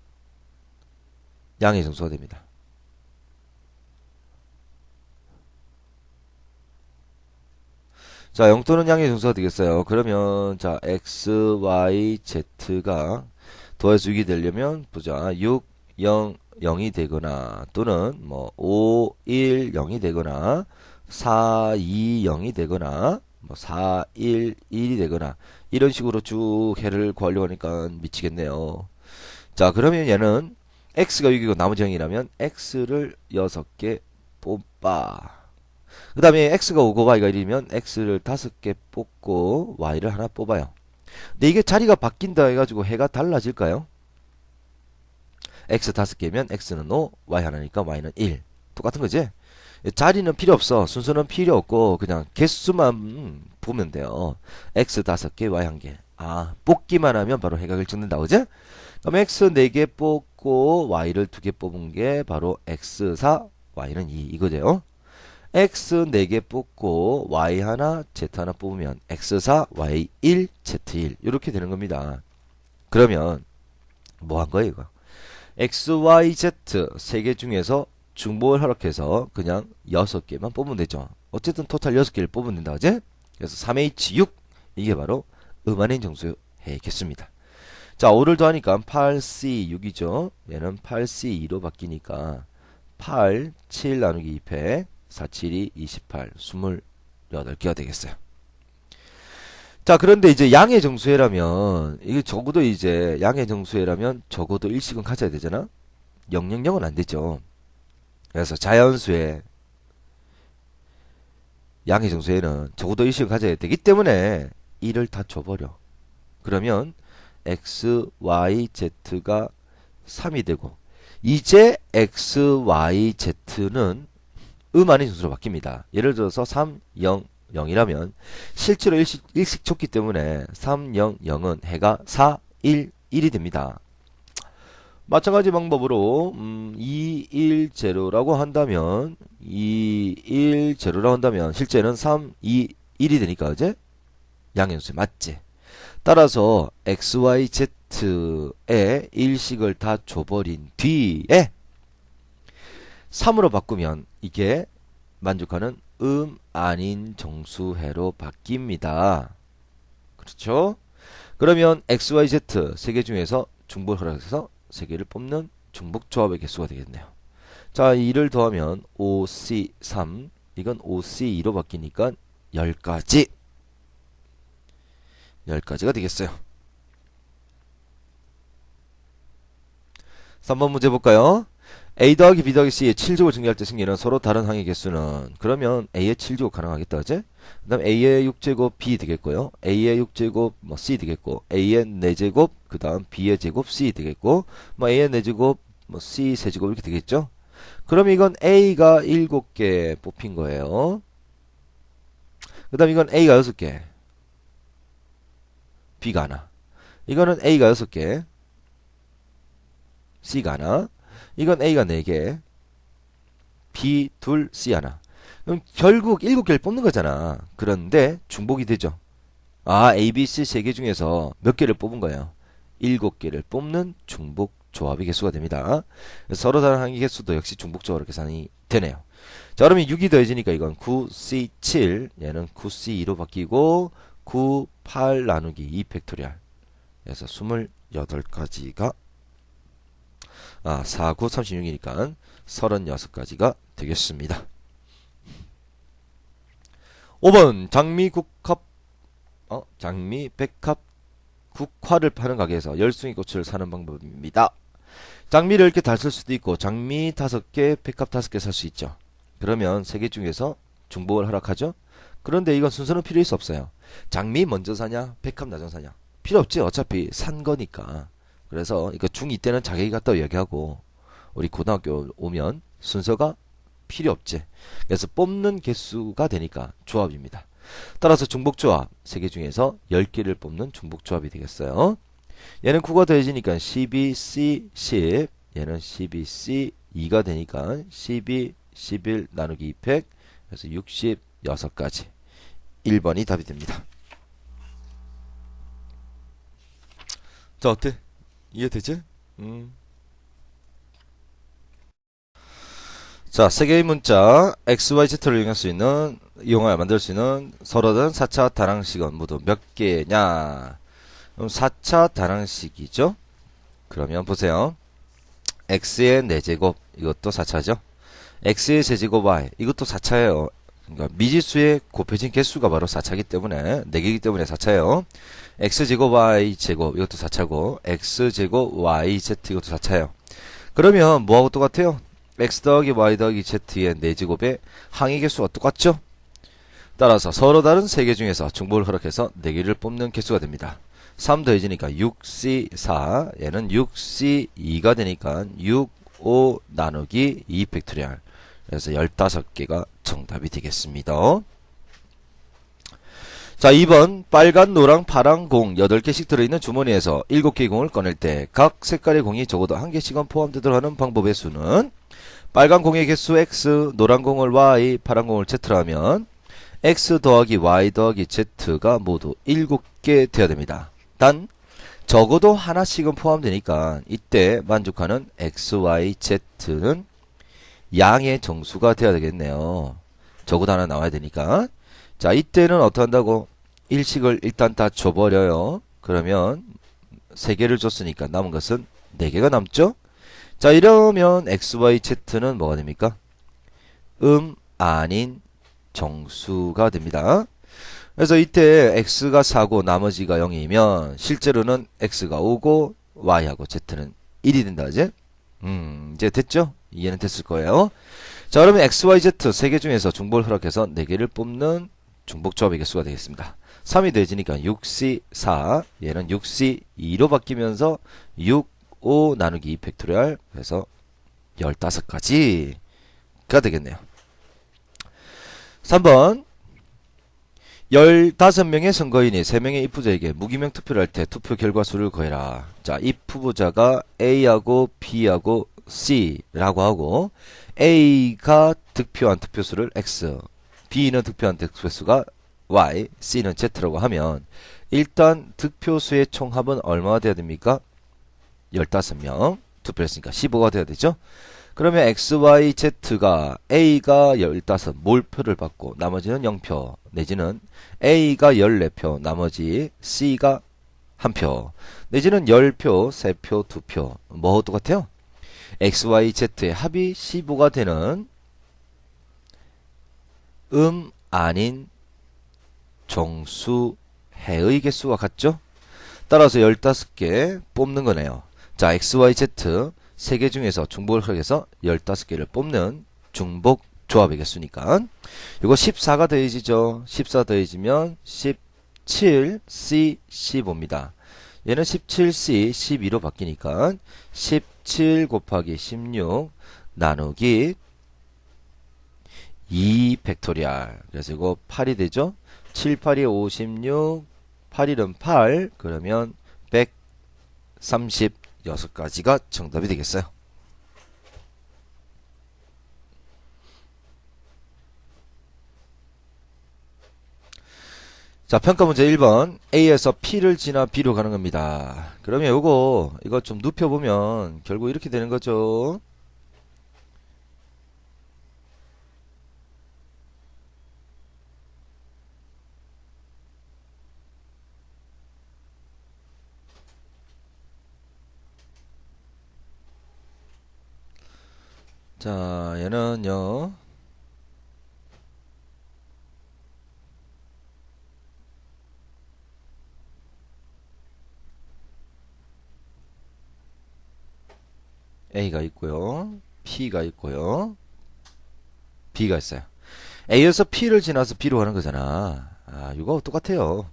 양의 정수가 됩니다. 자, 0 또는 양의 정수가 되겠어요. 그러면 자, x, y, z가 더해서 6이 되려면 보자. 6, 0, 0이 되거나 또는 뭐 5, 1, 0이 되거나 4, 2, 0이 되거나 뭐 4, 1, 1이 되거나 이런 식으로 쭉 해를 구하려고 하니까 미치겠네요. 자, 그러면 얘는 x가 6이고 나머지 0이라면 x를 6개 뽑아. 그 다음에 x가 5고 y가 1이면 x를 5개 뽑고 y를 하나 뽑아요. 근데 이게 자리가 바뀐다 해가지고 해가 달라질까요? x 5개면 x는 5, y 하나니까 y는 1. 똑같은 거지? 자리는 필요 없어. 순서는 필요 없고 그냥 개수만 보면 돼요. x 5개, y 1개. 아, 뽑기만 하면 바로 해각을 찍는다. 그지? 그럼 x 4개 뽑고 y를 2개 뽑은 게 바로 x 4, y는 2 이거죠. x 4개 뽑고 y 하나, z 하나 뽑으면 x 4, y 1, z 1 이렇게 되는 겁니다. 그러면 뭐 한 거예요 이거? x, y, z 3개 중에서 중복을 허락해서 그냥 6개만 뽑으면 되죠. 어쨌든 토탈 6개를 뽑으면 된다. 그지? 그래서 3H6 이게 바로 아닌 정수의 개수입니다. 자, 5를 더하니까 8C6이죠. 얘는 8C2로 바뀌니까 8, 7 나누기 2패 4, 7이 28, 28개가 되겠어요. 자, 그런데 이제 양의 정수해라면, 이게 적어도 이제 양의 정수해라면 적어도 일식은 가져야 되잖아? 000은 안 되죠. 그래서 자연수의 양의 정수에는 적어도 일식은 가져야 되기 때문에 1을 다 줘버려. 그러면 x, y, z가 3이 되고, 이제 x, y, z는 아닌 정수로 바뀝니다. 예를 들어서 3, 0, 0이라면 실제로 일식 줬기 때문에 3, 0, 0은 해가 4, 1, 1이 됩니다. 마찬가지 방법으로 2, 1, 0라고 한다면 2, 1, 0라고 한다면 실제는 3, 2, 1이 되니까 이제 양현수에 맞지. 따라서 x, y, z의 일식을 다 줘버린 뒤에 3으로 바꾸면 이게 만족하는 아닌 정수해로 바뀝니다. 그렇죠? 그러면 x, y, z 3개 중에서 중복을 허락해서 3개를 뽑는 중복조합의 개수가 되겠네요. 자, 2를 더하면 5C3 이건 5C2로 바뀌니까 10가지 10가지가 되겠어요. 3번 문제 볼까요? A 더하기 B 더하기 C의 7제곱을 증가할 때 생기는 서로 다른 항의 개수는 그러면 A의 7제곱 가능하겠다. 그지? 그 다음 A의 6제곱 B 되겠고요. A의 6제곱 뭐 C 되겠고 A의 4제곱 그 다음 B의 제곱 C 되겠고 뭐 A의 4제곱 뭐 C 3제곱 이렇게 되겠죠? 그럼 이건 A가 7개 뽑힌 거예요. 그 다음 이건 A가 6개 B가 하나 이거는 A가 6개 C가 하나 이건 A가 4개, B 둘, C 하나. 그럼 결국 7개를 뽑는 거잖아. 그런데 중복이 되죠. 아, A, B, C 3개 중에서 몇 개를 뽑은 거예요? 7개를 뽑는 중복 조합의 개수가 됩니다. 서로 다른 항의 개수도 역시 중복 조합으로 계산이 되네요. 자, 그러면 6이 더해지니까 이건 9C7, 얘는 9C2로 바뀌고 9, 8 나누기 2 팩토리얼. 그래서 28가지가 4, 9, 36이니까 36가지가 되겠습니다. 5번 장미 백합 국화를 파는 가게에서 열숭이 꽃을 사는 방법입니다. 장미를 이렇게 다 쓸 수도 있고 장미 5개, 백합 5개 살 수 있죠. 그러면 3개 중에서 중복을 허락하죠. 그런데 이건 순서는 필요 없어요. 장미 먼저 사냐, 백합 나중 사냐 필요 없지. 어차피 산 거니까. 그래서 이거 중2 때는 자격이 같다고 얘기하고 우리 고등학교 오면 순서가 필요 없지. 그래서 뽑는 개수가 되니까 조합입니다. 따라서 중복조합 3개 중에서 10개를 뽑는 중복조합이 되겠어요. 얘는 9가 더해지니까 12C 10, 얘는 12C 2가 되니까 12, 11 나누기 200, 그래서 66가지. 1번이 답이 됩니다. 자, 어때? 이해되지? 자, 세 개의 문자 x, y, z를 이용하여 만들 수 있는 서로 다른 4차 다항식은 모두 몇 개냐? 그럼 4차 다항식이죠? 그러면 보세요. x의 4제곱 이것도 4차죠? x의 세제곱 y 이것도 4차예요. 그러니까 미지수의 곱해진 개수가 바로 4차이기 때문에 4개이기 때문에 4차예요. x제곱 y제곱 이것도 4차고 x제곱 yz 이것도 4차예요. 그러면 뭐하고 똑같아요? x 더하기 y 더하기 z의 4제곱의 항의 개수가 똑같죠? 따라서 서로 다른 3개 중에서 중복을 허락해서 4개를 뽑는 개수가 됩니다. 3 더해지니까 6c4 얘는 6c2가 되니까 6, 5 나누기 2 팩토리얼 그래서 15개가 정답이 되겠습니다. 자, 2번 빨간, 노랑, 파랑 공 8개씩 들어있는 주머니에서 7개의 공을 꺼낼 때 각 색깔의 공이 적어도 1개씩은 포함되도록 하는 방법의 수는 빨간 공의 개수 x, 노란 공을 y, 파란 공을 z라면 x 더하기 y 더하기 z가 모두 7개 되어야 됩니다. 단 적어도 하나씩은 포함되니까 이때 만족하는 x, y, z는 양의 정수가 되어야 되겠네요. 적어도 하나 나와야 되니까. 자, 이때는 어떻게 한다고? 일식을 일단 다 줘버려요. 그러면 3개를 줬으니까 남은 것은 4개가 남죠? 자, 이러면 x, y, z는 뭐가 됩니까? 아닌 정수가 됩니다. 그래서 이때 x가 4고 나머지가 0이면 실제로는 x가 5고 y하고 z는 1이 된다. 이제? 이제 됐죠? 이해는 됐을 거예요. 자, 그러면 x, y, z 3개 중에서 중복을 허락해서 4개를 뽑는 중복조합의 개수가 되겠습니다. 3이 더해지니까 6c4 얘는 6c2로 바뀌면서 6, 5 나누기 2 팩토리얼 그래서 15가지가 되겠네요. 3번 15명의 선거인이 3명의 입후보자에게 무기명 투표를 할 때 투표 결과 수를 구해라. 자, 입후보자가 A하고 B하고 C라고 하고 A가 득표한 투표수를 X, B는 득표한 득표수가 Y, C는 Z라고 하면 일단 득표수의 총합은 얼마가 돼야 됩니까? 15명 투표했으니까 15가 돼야 되죠? 그러면 X, Y, Z가 A가 15 몰표를 받고 나머지는 0표 내지는 A가 14표 나머지 C가 1표 내지는 10표 3표 2표 뭐하고 똑같아요? X, Y, Z의 합이 15가 되는 아닌 정수해의 개수와 같죠? 따라서 15개 뽑는 거네요. 자, X, Y, Z 3개 중에서 중복을 허락해서 15개를 뽑는 중복 조합의 개수니까 이거 14가 더해지죠. 14 더해지면 17C 15입니다. 얘는 17C 12로 바뀌니까 17 곱하기 16 나누기 2 팩토리얼 그래서 이거 8이 되죠. 7, 8이 56 8일은 8 그러면 136가지가 정답이 되겠어요. 자, 평가 문제 1번 A에서 P를 지나 B로 가는 겁니다. 그러면 이거 좀 눕혀보면 결국 이렇게 되는 거죠. 자, 얘는요 A가 있고요 P가 있고요 B가 있어요. A에서 P를 지나서 B로 가는 거잖아. 이거 똑같아요.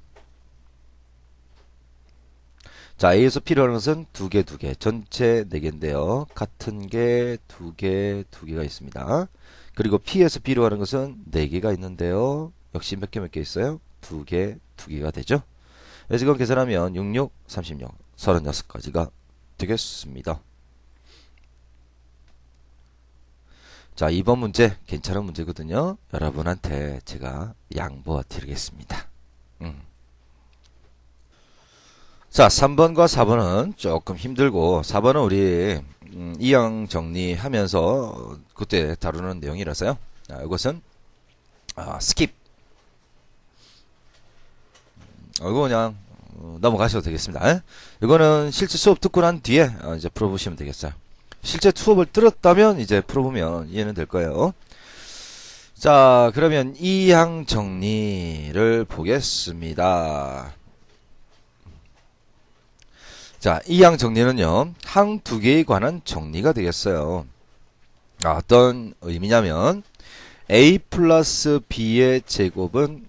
자, A에서 P로 가는 것은 두 개 전체 4개인데요 같은 게 2개, 2개가 있습니다. 그리고 P에서 B로 가는 것은 4개가 있는데요 역시 몇 개 있어요? 두 개가 되죠. 그래서 이건 계산하면 66, 36, 36가지가 되겠습니다. 자, 이번 문제 괜찮은 문제거든요. 여러분한테 제가 양보해 드리겠습니다. 자, 3번과 4번은 조금 힘들고 4번은 우리 이항 정리하면서 그때 다루는 내용이라서요. 자, 이것은 스킵. 이거 그냥 넘어가셔도 되겠습니다. 에? 이거는 실제 수업 듣고 난 뒤에 이제 풀어보시면 되겠어요. 실제 수업을 들었다면 이제 풀어보면 이해는 될 거예요. 자, 그러면 이항 정리를 보겠습니다. 자, 이항 정리는요, 항 두 개에 관한 정리가 되겠어요. 어떤 의미냐면, a 플러스 b의 제곱은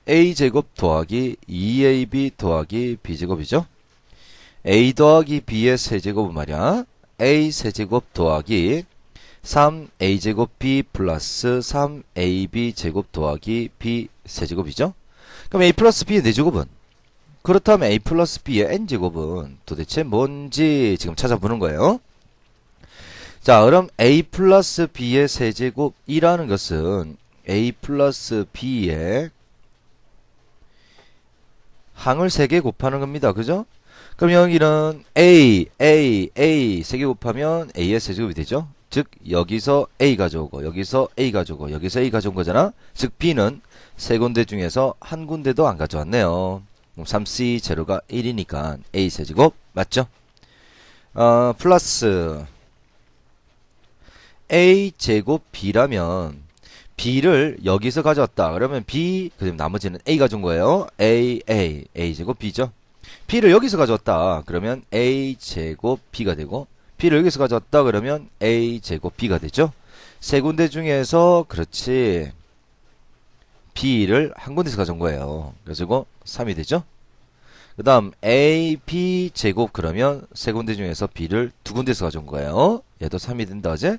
a제곱 더하기 2ab 더하기 b제곱이죠. a 더하기 b의 세제곱은 말이야, a 세제곱 더하기 3a제곱 b 플러스 3ab 제곱 더하기 b 세제곱이죠. 그럼 a 플러스 b의 4제곱은? 그렇다면 a 플러스 b의 n제곱은 도대체 뭔지 지금 찾아보는 거예요. 자, 그럼 a 플러스 b의 세제곱이라는 것은 a 플러스 b의 항을 3개 곱하는 겁니다. 그죠? 그럼 여기는 a 3개 곱하면 a의 세제곱이 되죠. 즉 여기서 a 가져오고 여기서 a 가져오고 여기서 a 가져온 거잖아. 즉 b는 세 군데 중에서 한 군데도 안 가져왔네요. 3c 제로가 1이니까 a 세제곱 맞죠? 플러스 a 제곱 b라면 b를 여기서 가져왔다. 그러면 b 그다음 나머지는 a 가져온 거예요. a 제곱 b죠. b를 여기서 가져왔다. 그러면 a 제곱 b가 되고 b를 여기서 가져왔다. 그러면 a 제곱 b가 되죠. 세 군데 중에서 그렇지 b를 한 군데서 가져온 거예요. 그래서 이거 3이 되죠. 그 다음 a, b 제곱 그러면 세 군데 중에서 b를 두 군데서 가져온 거예요. 얘도 3이 된다. 어제?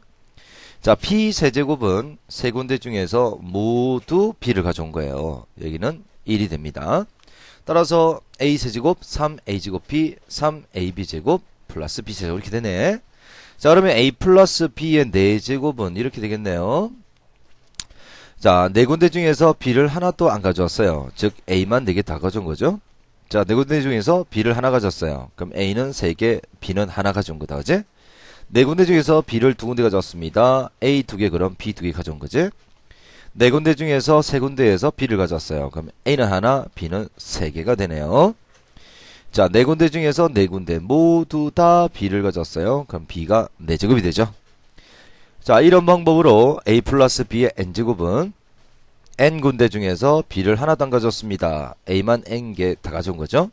자, b 세제곱은 세 군데 중에서 모두 b를 가져온 거예요. 여기는 1이 됩니다. 따라서 a 세제곱 3a 제곱 b 3ab 제곱 플러스 b 세제곱 이렇게 되네. 자, 그러면 a 플러스 b의 4제곱은 이렇게 되겠네요. 자, 네 군데 중에서 b를 하나도 안 가져왔어요. 즉 a만 4개 다 가져온 거죠. 자, 네 군데 중에서 b를 하나 가졌어요. 그럼 a는 3개, b는 하나 가져온 거다. 그지? 네 군데 중에서 b를 두 군데 가져왔습니다. a 2개 그럼 b 2개 가져온 거지? 네 군데 중에서 세 군데에서 b를 가져왔어요. 그럼 a는 하나, b는 3개가 되네요. 자, 네 군데 중에서 네 군데 모두 다 b를 가져왔어요. 그럼 b가 4제곱이 되죠. 자, 이런 방법으로 a 플러스 b의 n제곱은 n군데 중에서 b를 하나도 안 가져왔습니다. a만 n개 다 가져온 거죠.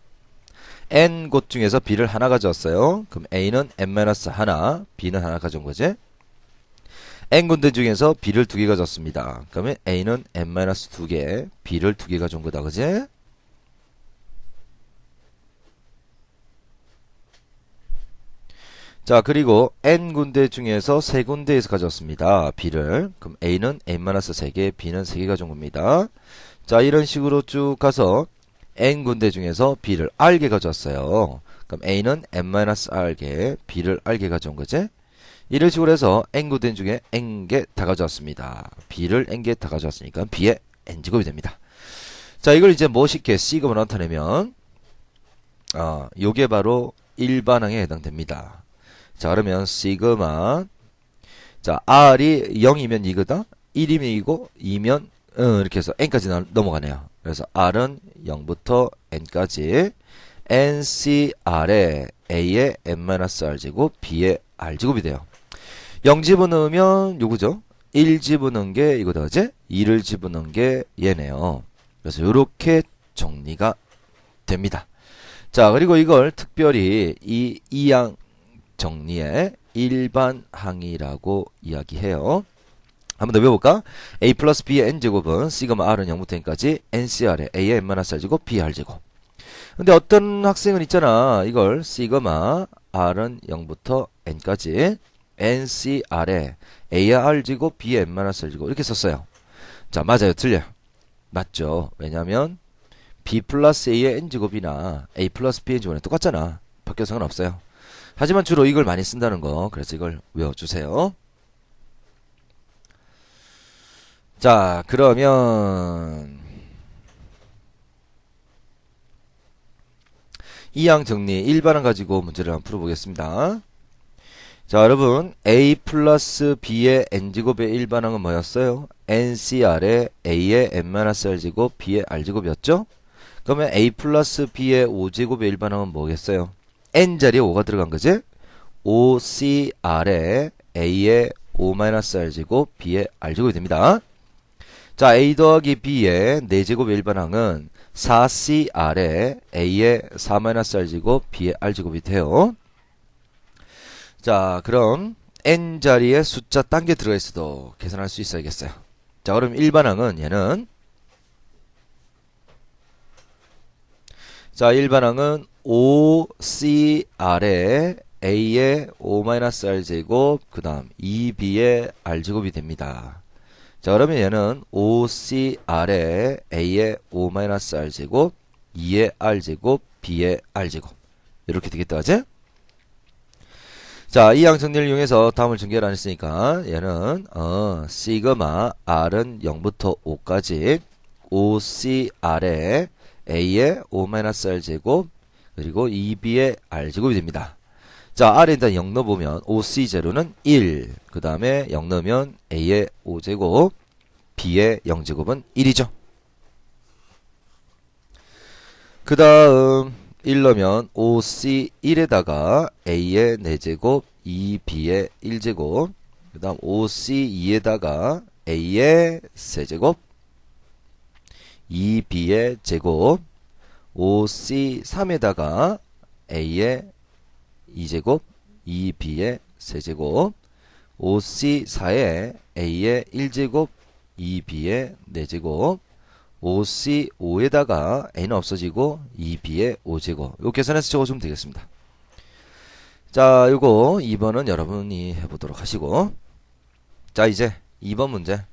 n곳 중에서 b를 하나 가져왔어요. 그럼 a는 n-1, b는 하나 가져온 거지. n군데 중에서 b를 2개 가져왔습니다. 그러면 a는 n-2개, b를 2개 가져온 거다. 그지? 자, 그리고 n군데 중에서 3군데에서 가져왔습니다. b를. 그럼 a는 n-3개, b는 3개 가져온 겁니다. 자, 이런 식으로 쭉 가서 n군데 중에서 b를 r개 가져왔어요. 그럼 a는 n-r개, b를 r개 가져온 거지? 이런 식으로 해서 n군데 중에 n개 다 가져왔습니다. b를 n개 다 가져왔으니까 b의 n제곱이 됩니다. 자, 이걸 이제 멋있게 시그마 나타내면 요게 바로 일반항에 해당됩니다. 자, 그러면 시그마, 자, r이 0이면 이거다, 1이면 2고 2면 이렇게 해서 n까지 넘어가네요. 그래서 r은 0부터 n까지 ncr에 a의 n-r제곱 b의 r제곱이 돼요. 0 집어넣으면 요거죠. 1 집어넣은 게 이거다. 그지? 2를 집어넣은 게 얘네요. 그래서 요렇게 정리가 됩니다. 자, 그리고 이걸 특별히 이 이항 정리의 일반항이라고 이야기해요. 한번 더 배워볼까? a 플러스 b의 n제곱은 시그마 r은 0부터 n까지 ncr에 a의 n-r제곱 b r제곱. 근데 어떤 학생은 있잖아. 이걸 시그마 r은 0부터 n까지 ncr에 a의 r제곱 b의 n-r제곱 이렇게 썼어요. 자, 맞아요. 틀려요. 맞죠? 왜냐면 b 플러스 a의 n제곱이나 a 플러스 b의 n제곱은 똑같잖아. 바뀌어 상관없어요. 하지만 주로 이걸 많이 쓴다는 거. 그래서 이걸 외워주세요. 자, 그러면 이항 정리 일반항 가지고 문제를 한번 풀어보겠습니다. 자, 여러분 a 플러스 b의 n제곱의 일반항은 뭐였어요? ncr의 a의 n-r제곱 b의 r제곱이었죠? 그러면 a 플러스 b의 5제곱의 일반항은 뭐겠어요? n 자리에 5가 들어간 거지? 5cr의 a의 5-r제곱 b의 r제곱이 됩니다. 자, a 더하기 b의 4제곱의 일반항은 4cr의 a의 4-r제곱 b의 r제곱이 돼요. 자, 그럼 n 자리에 숫자 딴 게 들어가 있어도 계산할 수 있어야겠어요. 자, 그럼 일반항은 얘는 자, 일반항은 5cr의 a의 5-r제곱 그 다음 2b의 r제곱이 됩니다. 자, 그러면 얘는 5cr의 a의 5-r제곱 2의 r제곱 b의 r제곱 이렇게 되겠다, 그지? 자, 이 양 정리를 이용해서 다음을 전개하랬으니까 얘는 시그마 r은 0부터 5까지 5cr의 a의 5-r제곱 그리고 2b의 r제곱이 됩니다. 자, r에 일단 0 넣어보면 5c0는 1, 그 다음에 0 넣으면 a의 5제곱 b의 0제곱은 1이죠. 그 다음 1 넣으면 5c1에다가 a의 4제곱 2b의 1제곱 그 다음 5c2에다가 a의 세제곱 2b의 제곱 5c3에다가 a의 2제곱 2b의 세제곱 5c4에 a의 1제곱 2b의 4제곱 5c5에다가 a는 없어지고 2b의 5제곱 요 계산해서 적어주면 되겠습니다. 자, 요거 2번은 여러분이 해보도록 하시고 자, 이제 2번 문제.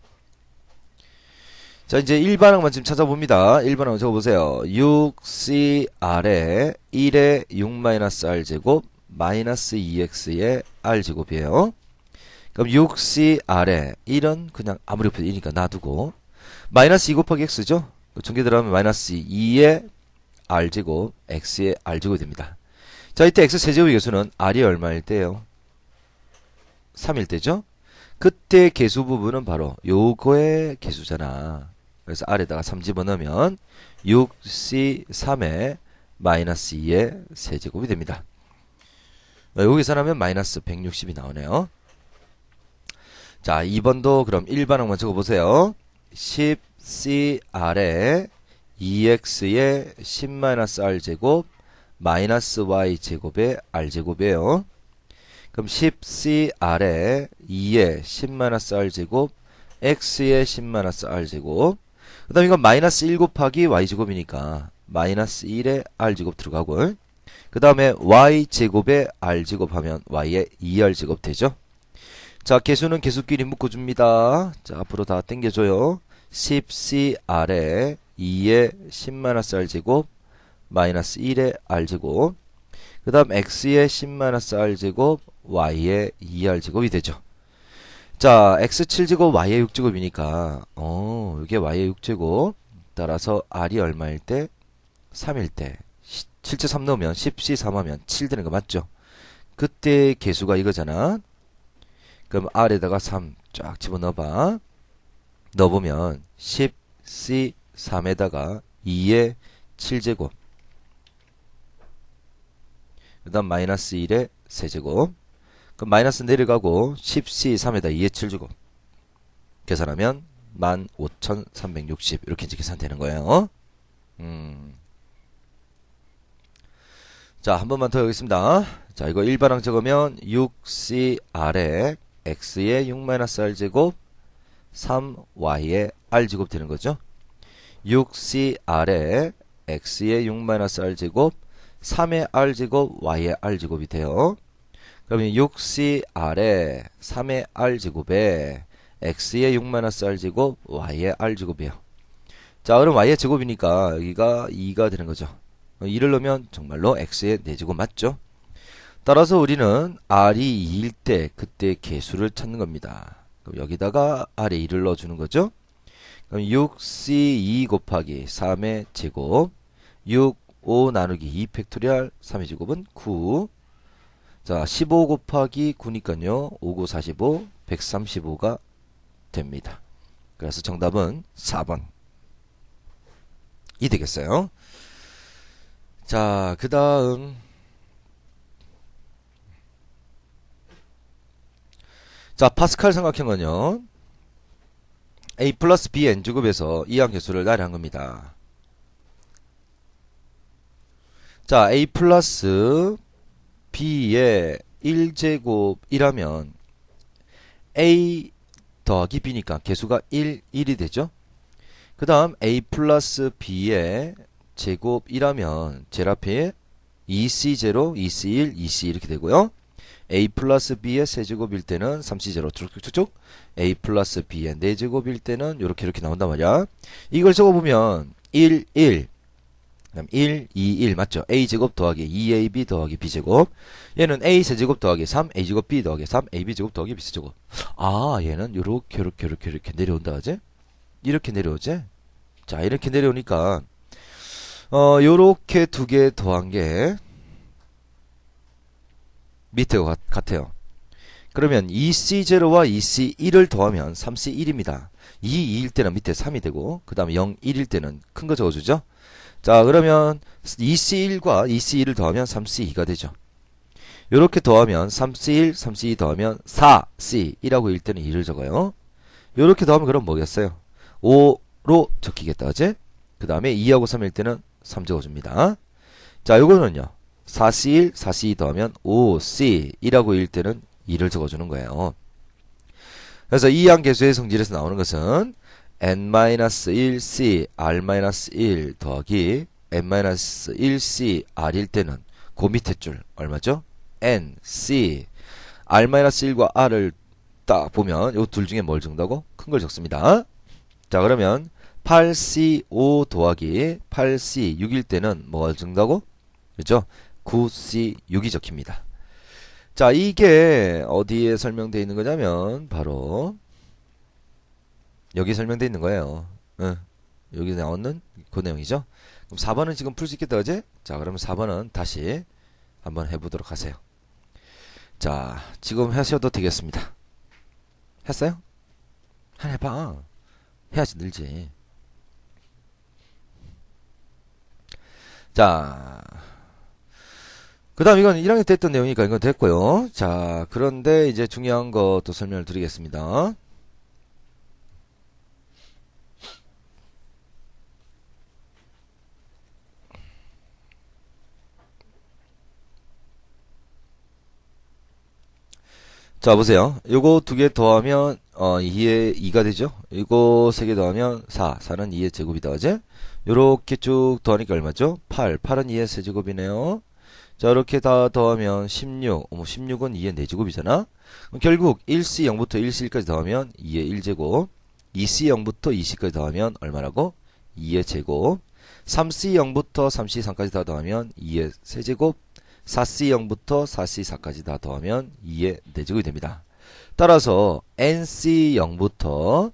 자, 이제 일반항만 지금 찾아봅니다. 일반항 적어보세요. 6cr의 1의 6-r제곱 마이너스 2x의 r제곱이에요. 그럼 6cr의 1은 그냥 아무리 옆에 1이니까 놔두고 마이너스 2 곱하기 x죠? 전개 들어가면 마이너스 2의 r제곱 x의 r제곱이 됩니다. 자, 이때 x 세제곱의 개수는 r이 얼마일 때요? 3일 때죠? 그때 개수 부분은 바로 요거의 개수잖아. 그래서 r에다가 3 집어넣으면 6c3의 마이너스 2의 세제곱이 됩니다. 여기 계산하면 마이너스 160이 나오네요. 자, 2번도 그럼 일반항만 적어보세요. 10cr의 2x의 10-r제곱 마이너스 y제곱의 r제곱이에요. 그럼 10cr의 2의 10-r제곱 x의 10-r제곱 그 다음 이건 마이너스 1 곱하기 y제곱이니까 마이너스 1의 r제곱 들어가고 그 다음에 y제곱의 r제곱 하면 y의 2r제곱 되죠. 자, 개수는 개수끼리 묶어줍니다. 자, 앞으로 다 당겨줘요. 10cr의 2의 10-r제곱 마이너스 1의 r제곱 그 다음 x의 10-r제곱 y의 2r제곱이 되죠. 자, x7제곱 y의 6제곱이니까 이게 y의 6제곱 따라서 r이 얼마일 때? 3일 때 7째 3 넣으면 10c3 하면 7 되는 거 맞죠? 그때 개수가 이거잖아. 그럼 r에다가 3 쫙 집어넣어봐. 넣어보면 10c3에다가 2의 7제곱 그 다음 마이너스 1의 세제곱 그럼 마이너스 내려가고 10c3에다 2의 7제곱 계산하면 15,360 이렇게 이제 계산되는 거예요. 자, 한 번만 더 하겠습니다. 자, 이거 일반항 적으면 6cr의 x의 6-r제곱 3y의 r제곱 되는 거죠. 6cr의 x의 6-r제곱 3의 r제곱 y의 r제곱이 돼요. 그러면 6cr의 3의 r제곱에 x의 6-r제곱 y의 r제곱이에요. 자, 그럼 y의 제곱이니까 여기가 2가 되는 거죠. 2를 넣으면 정말로 x의 4제곱 맞죠? 따라서 우리는 r이 2일 때 그때 개수를 찾는 겁니다. 그럼 여기다가 r에 2를 넣어주는 거죠. 그럼 6c2 곱하기 3의 제곱 6, 5 나누기 2 팩토리얼 3의 제곱은 9. 자, 15 곱하기 9니까요. 5, 9, 45, 135가 됩니다. 그래서 정답은 4번. 이 되겠어요. 자, 그 다음. 자, 파스칼 삼각형은요. a 플러스 b n제곱에서 이항 개수를 나열한 겁니다. 자, a 플러스 b의 1제곱이라면 a 더하기 b니까 개수가 1, 1이 되죠. 그 다음 a 플러스 b의 제곱이라면 제일 앞에 2c0, 2c1, 2c 이렇게 되고요. a 플러스 b의 세제곱일 때는 3c0 쭉쭉쭉쭉 a 플러스 b의 4제곱일 때는 이렇게 나온단 말이야. 이걸 적어보면 1, 1 그다음 1, 2, 1 맞죠? a제곱 더하기 2ab 더하기 b제곱 얘는 a 세제곱 더하기 3 a제곱 b 더하기 3 ab제곱 더하기 b제곱. 아, 얘는 요렇게 내려온다 하지? 이렇게 내려오지? 자, 이렇게 내려오니까 요렇게 두 개 더한 게 밑에와 같아요. 그러면 2c0와 2c1을 더하면 3c1입니다. 2, 2일 때는 밑에 3이 되고 그 다음에 0, 1일 때는 큰 거 적어주죠. 자, 그러면 2c1과 2c1을 더하면 3c2가 되죠. 요렇게 더하면 3c1, 3c2 더하면 4c1하고 1 때는 2를 적어요. 요렇게 더하면 그럼 뭐겠어요? 5로 적히겠다, 그지? 그 다음에 2하고 3일 때는 3 적어줍니다. 자, 요거는요. 4c1, 4c2 더하면 5c1하고 1 때는 2를 적어주는 거예요. 그래서 이항 개수의 성질에서 나오는 것은 n-1c r-1 더하기 n-1c r일 때는 그 밑에 줄 얼마죠? n, c, r-1과 r을 딱 보면 이 둘 중에 뭘 적는다고? 큰 걸 적습니다. 자, 그러면 8c5 더하기 8c6일 때는 뭘 적는다고? 그렇죠? 9c6이 적힙니다. 자, 이게 어디에 설명되어 있는 거냐면 바로 여기 설명되어 있는 거예요. 여기 나오는 그 내용이죠. 그럼 4번은 지금 풀 수 있겠다, 그지? 자, 그러면 4번은 다시 한번 해보도록 하세요. 자, 지금 하셔도 되겠습니다. 했어요? 한 해봐. 해야지 늘지. 자, 그 다음 이건 1학년 때 했던 내용이니까 이건 됐고요. 자, 그런데 이제 중요한 것도 설명을 드리겠습니다. 자, 보세요. 요거 두 개 더하면 2의 2가 되죠. 이거 세 개 더하면 4. 4는 2의 제곱이다, 그지? 요렇게 쭉 더하니까 얼마죠? 8. 8은 2의 세제곱이네요. 자, 이렇게 다 더하면 16. 16은 2의 4제곱이잖아. 결국 1c0부터 1c1까지 더하면 2의 1제곱. 2c0부터 2c까지 더하면 얼마라고? 2의 제곱. 3c0부터 3c3까지 다 더하면 2의 세제곱. 4c0부터 4c4까지 다 더하면 2의 4제곱이 됩니다. 따라서 nc0부터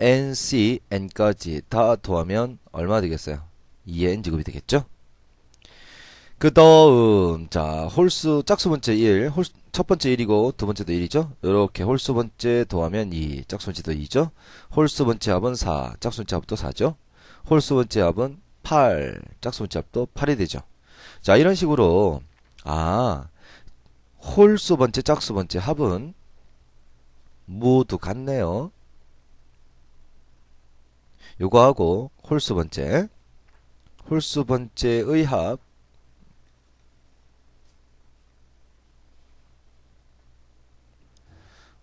ncn까지 다 더하면 얼마 되겠어요? 2의 n제곱이 되겠죠? 그 다음 자, 홀수 짝수 번째 1, 첫 번째 1이고 두 번째도 1이죠? 이렇게 홀수 번째 더하면 2, 짝수 번째도 2죠? 홀수 번째 합은 4, 짝수 번째 합도 4죠? 홀수 번째 합은 8, 짝수 번째 합도 8이 되죠. 자, 이런 식으로 홀수 번째, 짝수 번째 합은 모두 같네요. 요거하고 홀수 번째의 합,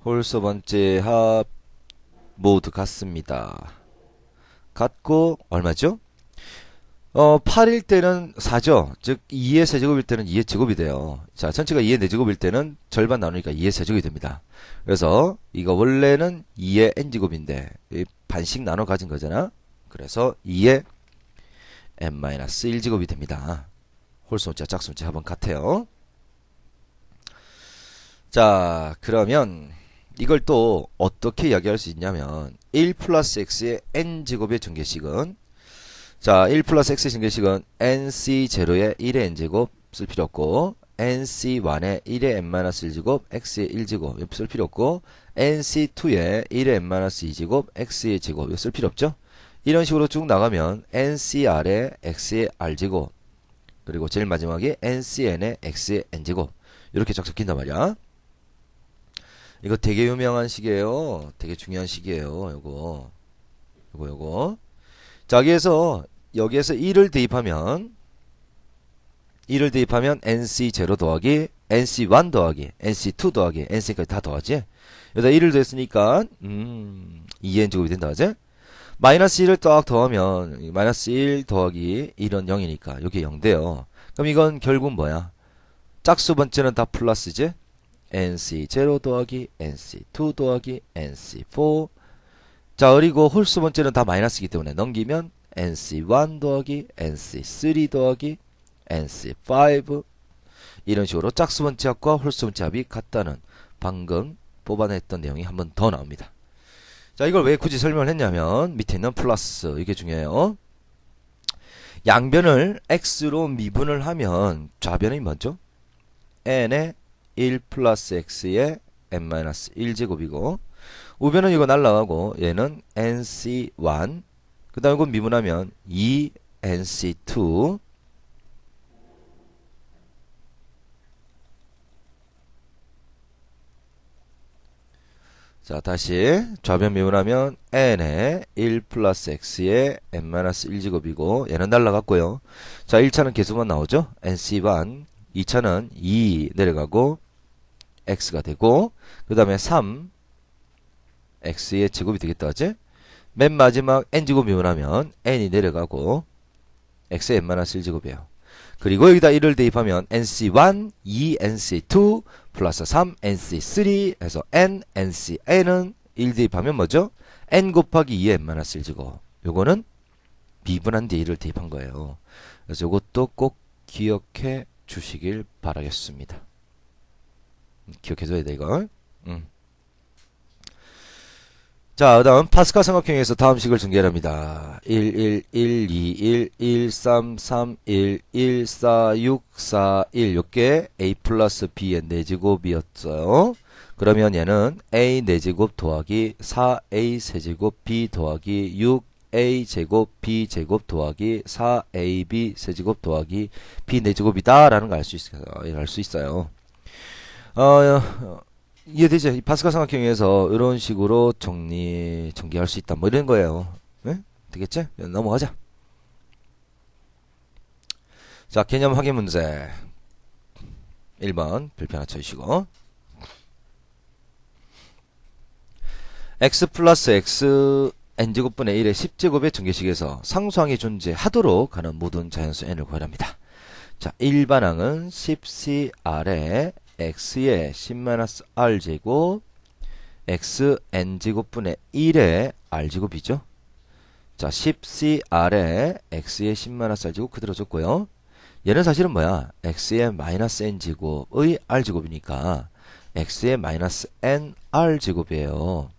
홀수 번째 합 모두 같습니다. 같고 얼마죠? 8일 때는 4죠. 즉 2의 세제곱일 때는 2의 제곱이 돼요. 자, 전체가 2의 4제곱일 때는 절반 나누니까 2의 세제곱이 됩니다. 그래서 이거 원래는 2의 n제곱인데 반씩 나눠 가진 거잖아. 그래서 2의 n-1제곱이 됩니다. 홀수문자 짝수문자 합은 같아요. 자, 그러면 이걸 또 어떻게 이야기할 수 있냐면 1 플러스 x의 n제곱의 전개식은, 자, 1 플러스 x의 전개식은 nc0의 1의 n제곱 쓸 필요 없고, nc1의 1의 n-1제곱 x의 1제곱 쓸 필요 없고, nc2의 1의 n-2제곱 x의 제곱 쓸 필요 없죠. 이런 식으로 쭉 나가면 ncr의 x의 r제곱, 그리고 제일 마지막에 ncn의 x의 n제곱, 이렇게 쫙 적힌단 말이야. 이거 되게 유명한 식이에요. 되게 중요한 식이에요. 요거. 자, 여기에서 1을 대입하면 nc0 더하기 nc1 더하기 nc2 더하기 nc까지 다 더하지. 여기다 1을 더했으니까 2n제곱이 된다 하지. 마이너스 1을 딱 더하면 마이너스 1 더하기 1은 0이니까 여기 0 돼요. 그럼 이건 결국 뭐야? 짝수 번째는 다 플러스지. nc0 더하기 nc2 더하기 nc4. 자, 그리고 홀수 번째는 다 마이너스이기 때문에 넘기면 nc1 더하기 nc3 더하기 nc5. 이런 식으로 짝수 번째 합과 홀수 번째 합이 같다는 방금 뽑아냈던 내용이 한 번 더 나옵니다. 자, 이걸 왜 굳이 설명을 했냐면 밑에 있는 플러스, 이게 중요해요. 양변을 x로 미분을 하면 좌변이 뭐죠? n의 1 플러스 x의 n-1제곱이고, 우변은 이거 날라가고 얘는 nc1, 그 다음에 이거 미분하면 2nc2, 자, 다시 좌변 미분하면 n의 1 플러스 x의 n-1제곱이고 얘는 날라갔고요. 자, 1차는 계수만 나오죠. nc1, 2차는 2 내려가고 x가 되고, 그 다음에 3 x의 제곱이 되겠다 하지. 맨 마지막 n제곱 미분하면 n이 내려가고 x의 n-1제곱이에요. 그리고 여기다 1을 대입하면 nc1, 2nc2 플러스 3nc3 해서 nnCn은 1 대입하면 뭐죠? n 곱하기 2의 n-1제곱. 요거는 미분한 뒤에 1을 대입한 거예요. 그래서 요것도 꼭 기억해 주시길 바라겠습니다. 기억해줘야 돼, 이거. 자, 그 다음 파스칼 삼각형에서 다음 식을 전개합니다. 1, 1, 1, 2, 1, 1, 3, 3, 1, 1, 4, 6, 4, 1. 요게 a 플러스 b의 4제곱이었어요. 그러면 얘는 a 4제곱 더하기 4a 세제곱 b 더하기 6a 제곱 b 제곱 더하기 4ab 세제곱 더하기 b 4제곱이다 라는 걸 알 수 있어요. 이해되죠? 이 파스칼 삼각형에서 이런 식으로 전개할 수 있다. 뭐 이런 거예요. 네? 되겠지? 넘어가자. 자, 개념 확인 문제. 1번 별표 하나 쳐주시고. x 플러스 x n제곱분의 1의 10제곱의 전개식에서 상수항이 존재하도록 하는 모든 자연수 n을 구하랍니다. 자, 일반항은 10cr에 x의 10-r제곱 xn제곱분의 1의 r제곱이죠. 자, 10cr에 x의 10-r제곱 그대로 줬고요. 얘는 사실은 뭐야? x의 -n제곱의 r제곱이니까 x의 -nr제곱이에요.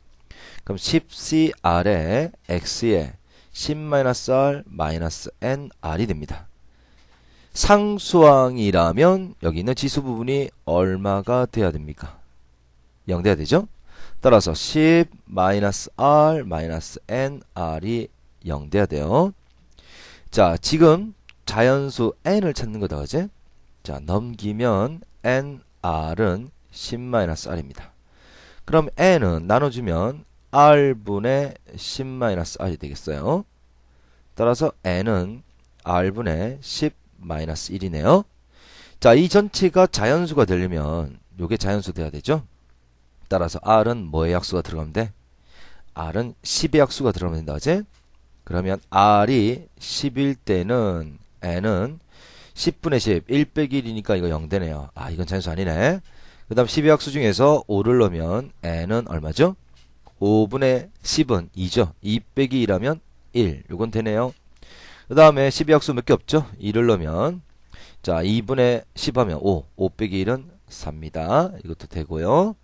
그럼 10cr에 x의 10-r -nr이 됩니다. 상수항이라면 여기 있는 지수 부분이 얼마가 돼야 됩니까? 0 돼야 되죠? 따라서 10-r -nr이 0 돼야 돼요. 자, 지금 자연수 n을 찾는 거다, 그지? 자, 넘기면 nr은 10-r입니다. 그럼 n은 나눠주면 r분의 10-r이 되겠어요. 따라서 n은 r분의 10-1이네요. 자, 이 전체가 자연수가 되려면 요게 자연수 돼야 되죠. 따라서 r은 뭐의 약수가 들어가면 돼? r은 10의 약수가 들어가면 된다, 그지? 그러면 r이 10일 때는 n은 10분의 10, 1 빼기 1이니까 이거 0 되네요. 아, 이건 자연수 아니네. 그 다음 10의 약수 중에서 5를 넣으면 n은 얼마죠? 5분의 10은 2죠. 2 빼기 2라면 1. 요건 되네요. 그 다음에 12의 약수 몇 개 없죠? 2를 넣으면 자 2분의 10 하면 5. 5 빼기 1은 4입니다. 이것도 되고요.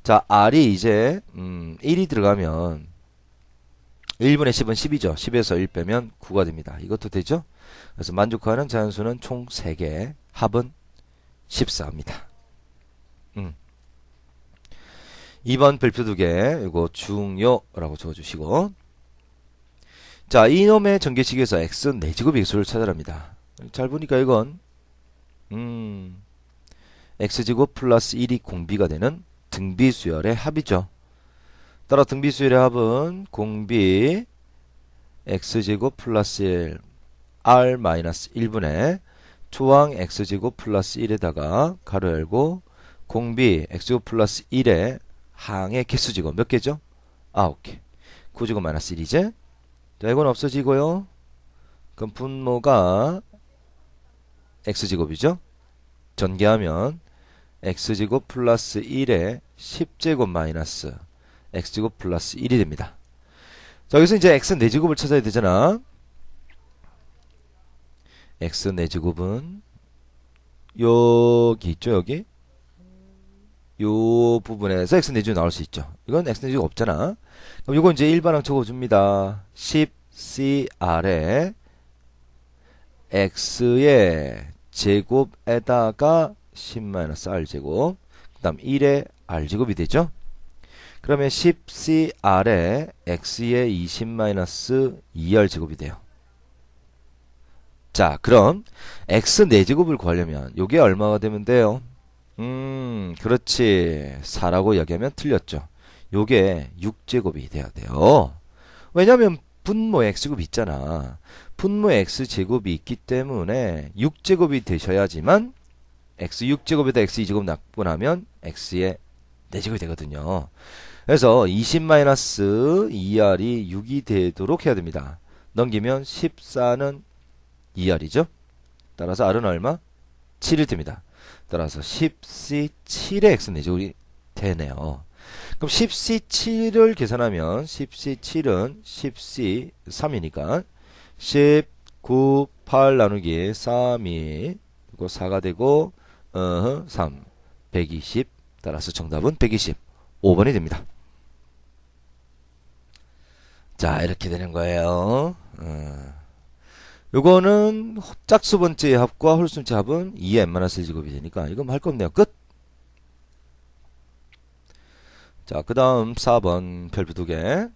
자 R이 이제 1이 들어가면 1분의 10은 10이죠. 10에서 1 빼면 9가 됩니다. 이것도 되죠? 그래서 만족하는 자연수는 총 3개. 합은 14입니다. 2번 별표 2개. 이거 중요라고 적어주시고. 자, 이놈의 전개식에서 x는 4제곱의 개수를 찾아랍니다. 잘 보니까 이건 x제곱 플러스 1이 공비가 되는 등비수열의 합이죠. 따라 등비수열의 합은 공비 x제곱 플러스 1 r 마이너스 1분의 초항 x제곱 플러스 1에다가 가로 열고 공비 x제곱 플러스 1의 항의 개수제곱 몇 개죠? 9개. 9제곱 마이너스 1이제. 자, 이건 없어지고요. 그럼 분모가 x제곱이죠. 전개하면 x제곱 플러스 1의 10제곱 마이너스 x제곱 플러스 1이 됩니다. 자, 여기서 이제 x 4제곱을 찾아야 되잖아. x 4제곱은 여기 있죠, 여기. 요 부분에서 x 4제곱 나올 수 있죠. 이건 x 4제곱 없잖아. 그럼 이거 이제 일반항 적어줍니다. 10cr에 x의 제곱에다가 10-r제곱 그 다음 1의 r제곱이 되죠. 그러면 10cr에 x의 20-2r제곱이 돼요. 자, 그럼 x 4제곱을 구하려면 요게 얼마가 되면 돼요? 그렇지. 4라고 이야기하면 틀렸죠. 요게 6제곱이 돼야 돼요. 왜냐면 분모 x제곱이 있잖아. 분모 x제곱이 있기 때문에 6제곱이 되셔야지만 x 6제곱에다 x 2제곱 납분하면 x의 4제곱이 되거든요. 그래서 20-2r이 6이 되도록 해야 됩니다. 넘기면 14는 2r이죠. 따라서 r은 얼마? 7일 됩니다. 따라서 10c7의 x 4제곱이 되네요. 그럼 10c7을 계산하면 10c7은 10c3이니까 10, 9, 8 나누기 3이 이거 4가 되고 3, 120 따라서 정답은 125번이 됩니다. 자, 이렇게 되는 거예요. 요거는 짝수 번째의 합과 홀수번째 합은 2의 n-1제곱이 되니까 이거 할 거 없네요. 끝. 자, 그 다음 4번 별표 2개.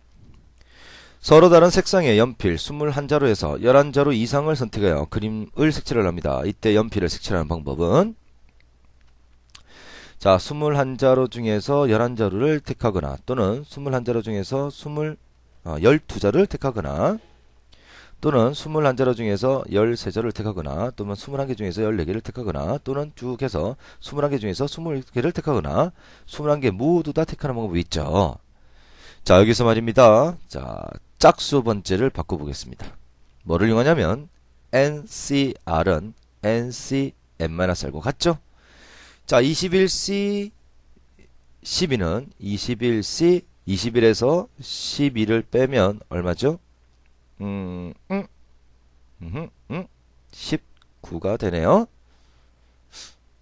서로 다른 색상의 연필 21자루에서 11자루 이상을 선택하여 그림을 색칠을 합니다. 이때 연필을 색칠하는 방법은 자, 21자루 중에서 11자루를 택하거나 또는 21자루 중에서 12자루를 택하거나 또는 21자루 중에서 13자루를 택하거나 또는 21개 중에서 14개를 택하거나 또는 쭉 해서 21개 중에서 20개를 택하거나 21개 모두 다 택하는 방법이 있죠. 자, 여기서 말입니다. 자, 짝수 번째를 바꿔보겠습니다. 뭐를 이용하냐면 NCR은 NC-N-R과 같죠? 자, 21C 12는 21C 21에서 12를 빼면 얼마죠? 19가 되네요.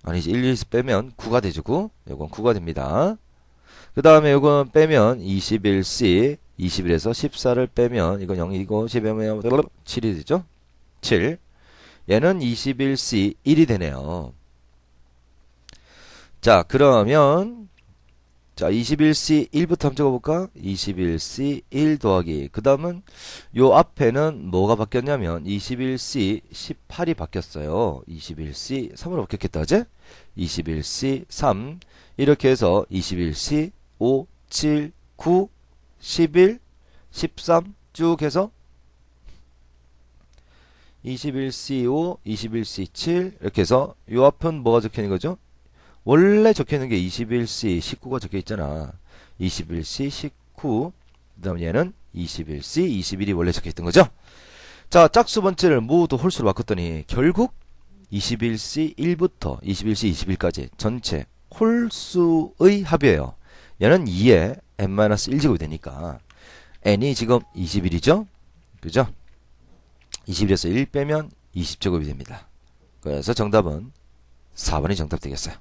아니지, 1, 2에서 빼면 9가 되죠. 9. 요건 9가 됩니다. 그 다음에 요건 빼면 21C 21에서 14를 빼면 이건 0이고 10이면 7이 되죠. 7. 얘는 21C 1이 되네요. 자, 그러면 자, 21C 1부터 한번 적어볼까? 21C 1 더하기 그 다음은 요 앞에는 뭐가 바뀌었냐면 21C 18이 바뀌었어요. 21C 3으로 바뀌었겠다, 그제? 21C 3 이렇게 해서 21C 5, 7, 9, 11, 13 쭉 해서 21C 5, 21C 7 이렇게 해서 요 앞은 뭐가 적혀있는 거죠? 원래 적혀있는 게 21C 19가 적혀있잖아. 21C 19 그 다음 얘는 21C 21이 원래 적혀있던 거죠. 자, 짝수 번째를 모두 홀수로 바꿨더니 결국 21C 1부터 21C 21까지 전체 홀수의 합이에요. 얘는 2에 n-1제곱이 되니까 n이 지금 21이죠? 그죠? 21에서 1 빼면 20제곱이 됩니다. 그래서 정답은 4번이 정답 되겠어요.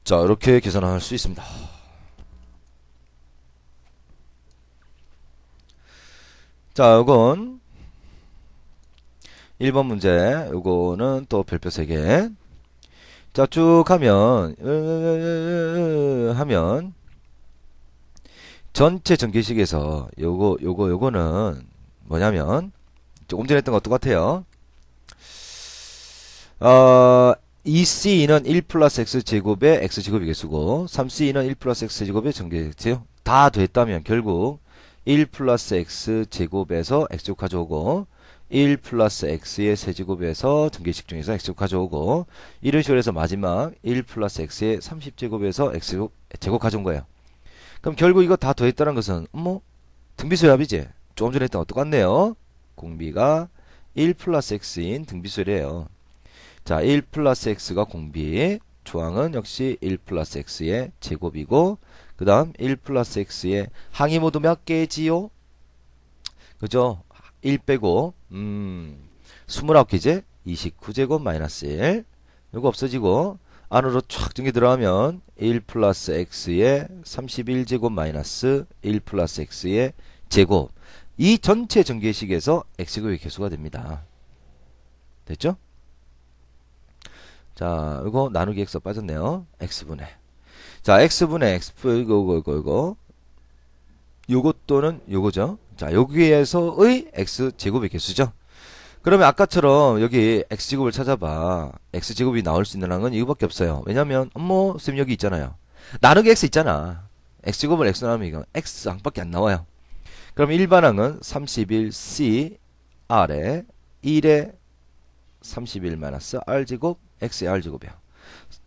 자, 이렇게 계산할 수 있습니다. 자, 이건 1번 문제. 요거는 또 별표 3개. 자, 쭉 하면 하면 전체 전개식에서 요거는 뭐냐면 조금 전에 했던 거 똑같아요. 2c는 1 플러스 x제곱의 x제곱이 개수고 3c는 1 플러스 x제곱의 전개식이요. 다 됐다면 결국 1 플러스 x제곱에서 x제곱 가져오고 1 플러스 x의 세제곱에서 전개식 중에서 x제곱 가져오고 이런 식으로 해서 마지막 1 플러스 x의 30제곱에서 x제곱 가져온 거예요. 그럼 결국 이거 다 더했다는 것은 등비수열 합이지. 조금 전에 했던 거 똑같네요. 공비가 1 플러스 x인 등비수열이에요. 자, 1 플러스 x가 공비, 조항은 역시 1 플러스 x의 제곱이고 그 다음 1 플러스 x의 항이 모두 몇 개지요? 그죠? 1 빼고 29개제 29제곱 마이너스 1 이거 없어지고 안으로 촥 전개 들어가면 1 플러스 x의 31제곱 마이너스 1 플러스 x의 제곱 이 전체 전개식에서 x제곱의 개수가 됩니다. 됐죠? 자, 이거 나누기 x 빠졌네요. x분의. 자, x분의 x, 이거. 요것 또는 요거죠. 자, 여기에서의 x제곱의 개수죠. 그러면 아까처럼 여기 x제곱을 찾아봐. x제곱이 나올 수 있는 항은 이거밖에 없어요. 왜냐면, 쌤 여기 있잖아요. 나누기 x 있잖아. x제곱을 x 나누면 이거 x 항밖에 안 나와요. 그럼 일반항은 31c r에 1에 31 마이너스 r제곱 x의 r제곱이야.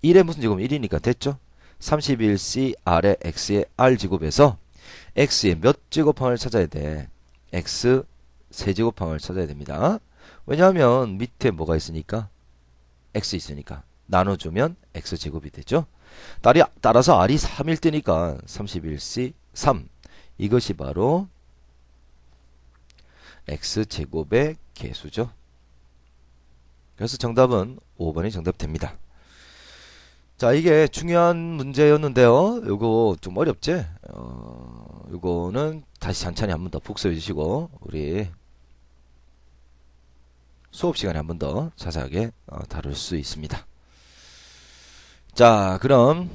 1의 무슨 제곱? 1이니까 됐죠? 31c r의 x의 r제곱에서 x의 몇 제곱항을 찾아야 돼? x 세제곱항을 찾아야 됩니다. 왜냐하면 밑에 뭐가 있으니까? x 있으니까 나눠주면 x제곱이 되죠. 따라서 r이 3일 때니까 31c 3 이것이 바로 x제곱의 개수죠. 그래서 정답은 5번이 정답 됩니다. 자, 이게 중요한 문제였는데요. 요거 좀 어렵지? 요거는 다시 천천히 한 번 더 복습해 주시고 우리 수업 시간에 한 번 더 자세하게 다룰 수 있습니다. 자, 그럼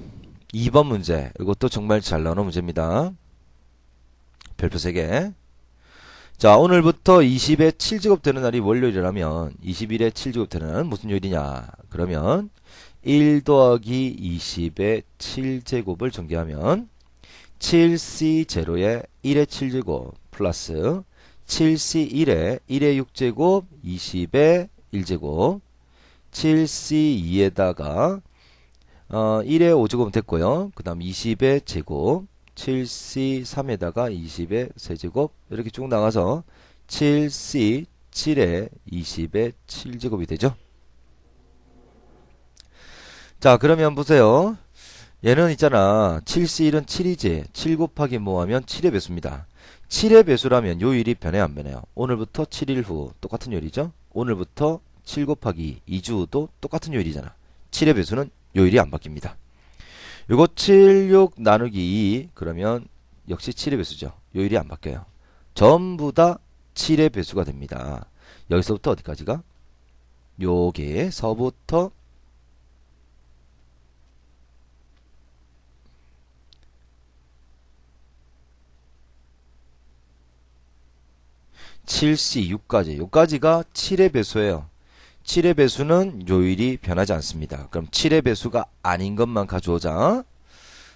2번 문제. 이것도 정말 잘 나오는 문제입니다. 별표 3개. 자, 오늘부터 20에 7제곱 되는 날이 월요일이라면 21에 7제곱 되는 날은 무슨 요일이냐? 그러면 1 더하기 20에 7제곱을 전개하면 7c0에 1의 7제곱 플러스 7c1에 1의 6제곱 20의 1제곱 7c2에다가 1의 5제곱은 됐고요. 그 다음 20의 제곱 7c3에다가 20의 세제곱 이렇게 쭉 나가서 7c7에 20의 7제곱이 되죠. 자, 그러면 보세요. 얘는 있잖아. 7c1은 7이지. 7 곱하기 뭐 하면 7의 배수입니다. 7의 배수라면 요일이 변해 안 변해요? 오늘부터 7일 후 똑같은 요일이죠. 오늘부터 7 곱하기 2주 후도 똑같은 요일이잖아. 7의 배수는 요일이 안 바뀝니다. 요거 7, 6 나누기 2 그러면 역시 7의 배수죠. 요일이 안 바뀌어요. 전부 다 7의 배수가 됩니다. 여기서부터 어디까지가? 여기에서부터 7C6까지 요까지가 7의 배수예요. 7의 배수는 요일이 변하지 않습니다. 그럼 7의 배수가 아닌 것만 가져오자.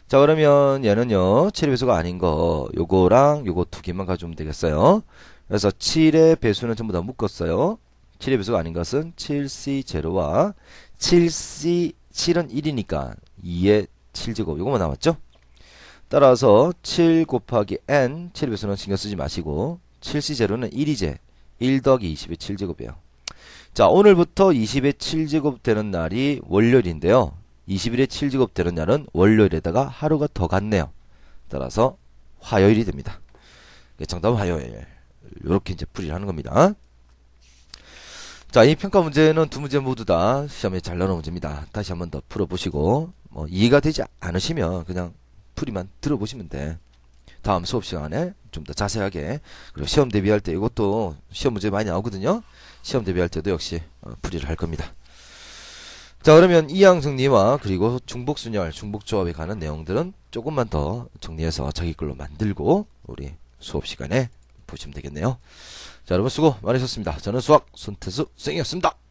자, 그러면 얘는요 7의 배수가 아닌 거 요거랑 요거 두 개만 가져오면 되겠어요. 그래서 7의 배수는 전부 다 묶었어요. 7의 배수가 아닌 것은 7C0와 7C 7은 1이니까 2의 7제곱 요거만 남았죠. 따라서 7 곱하기 n 7의 배수는 신경 쓰지 마시고 7C0는 1이제 1 더하기 20의 7제곱이에요. 자, 오늘부터 20의 7제곱 되는 날이 월요일인데요. 21의 7제곱 되는 날은 월요일에다가 하루가 더 갔네요. 따라서 화요일이 됩니다. 정답은 화요일. 이렇게 이제 풀이를 하는 겁니다. 자, 이 평가 문제는 두 문제 모두 다 시험에 잘 나오는 문제입니다. 다시 한번 더 풀어보시고, 뭐, 이해가 되지 않으시면 그냥 풀이만 들어보시면 돼. 다음 수업 시간에 좀 더 자세하게, 그리고 시험 대비할 때 이것도 시험 문제 많이 나오거든요. 시험 대비할 때도 역시 풀이를 할 겁니다. 자, 그러면 이항정리와 그리고 중복순열, 중복조합에 관한 내용들은 조금만 더 정리해서 자기 걸로 만들고 우리 수업 시간에 보시면 되겠네요. 자, 여러분 수고 많으셨습니다. 저는 수학 손태수 선생님이었습니다.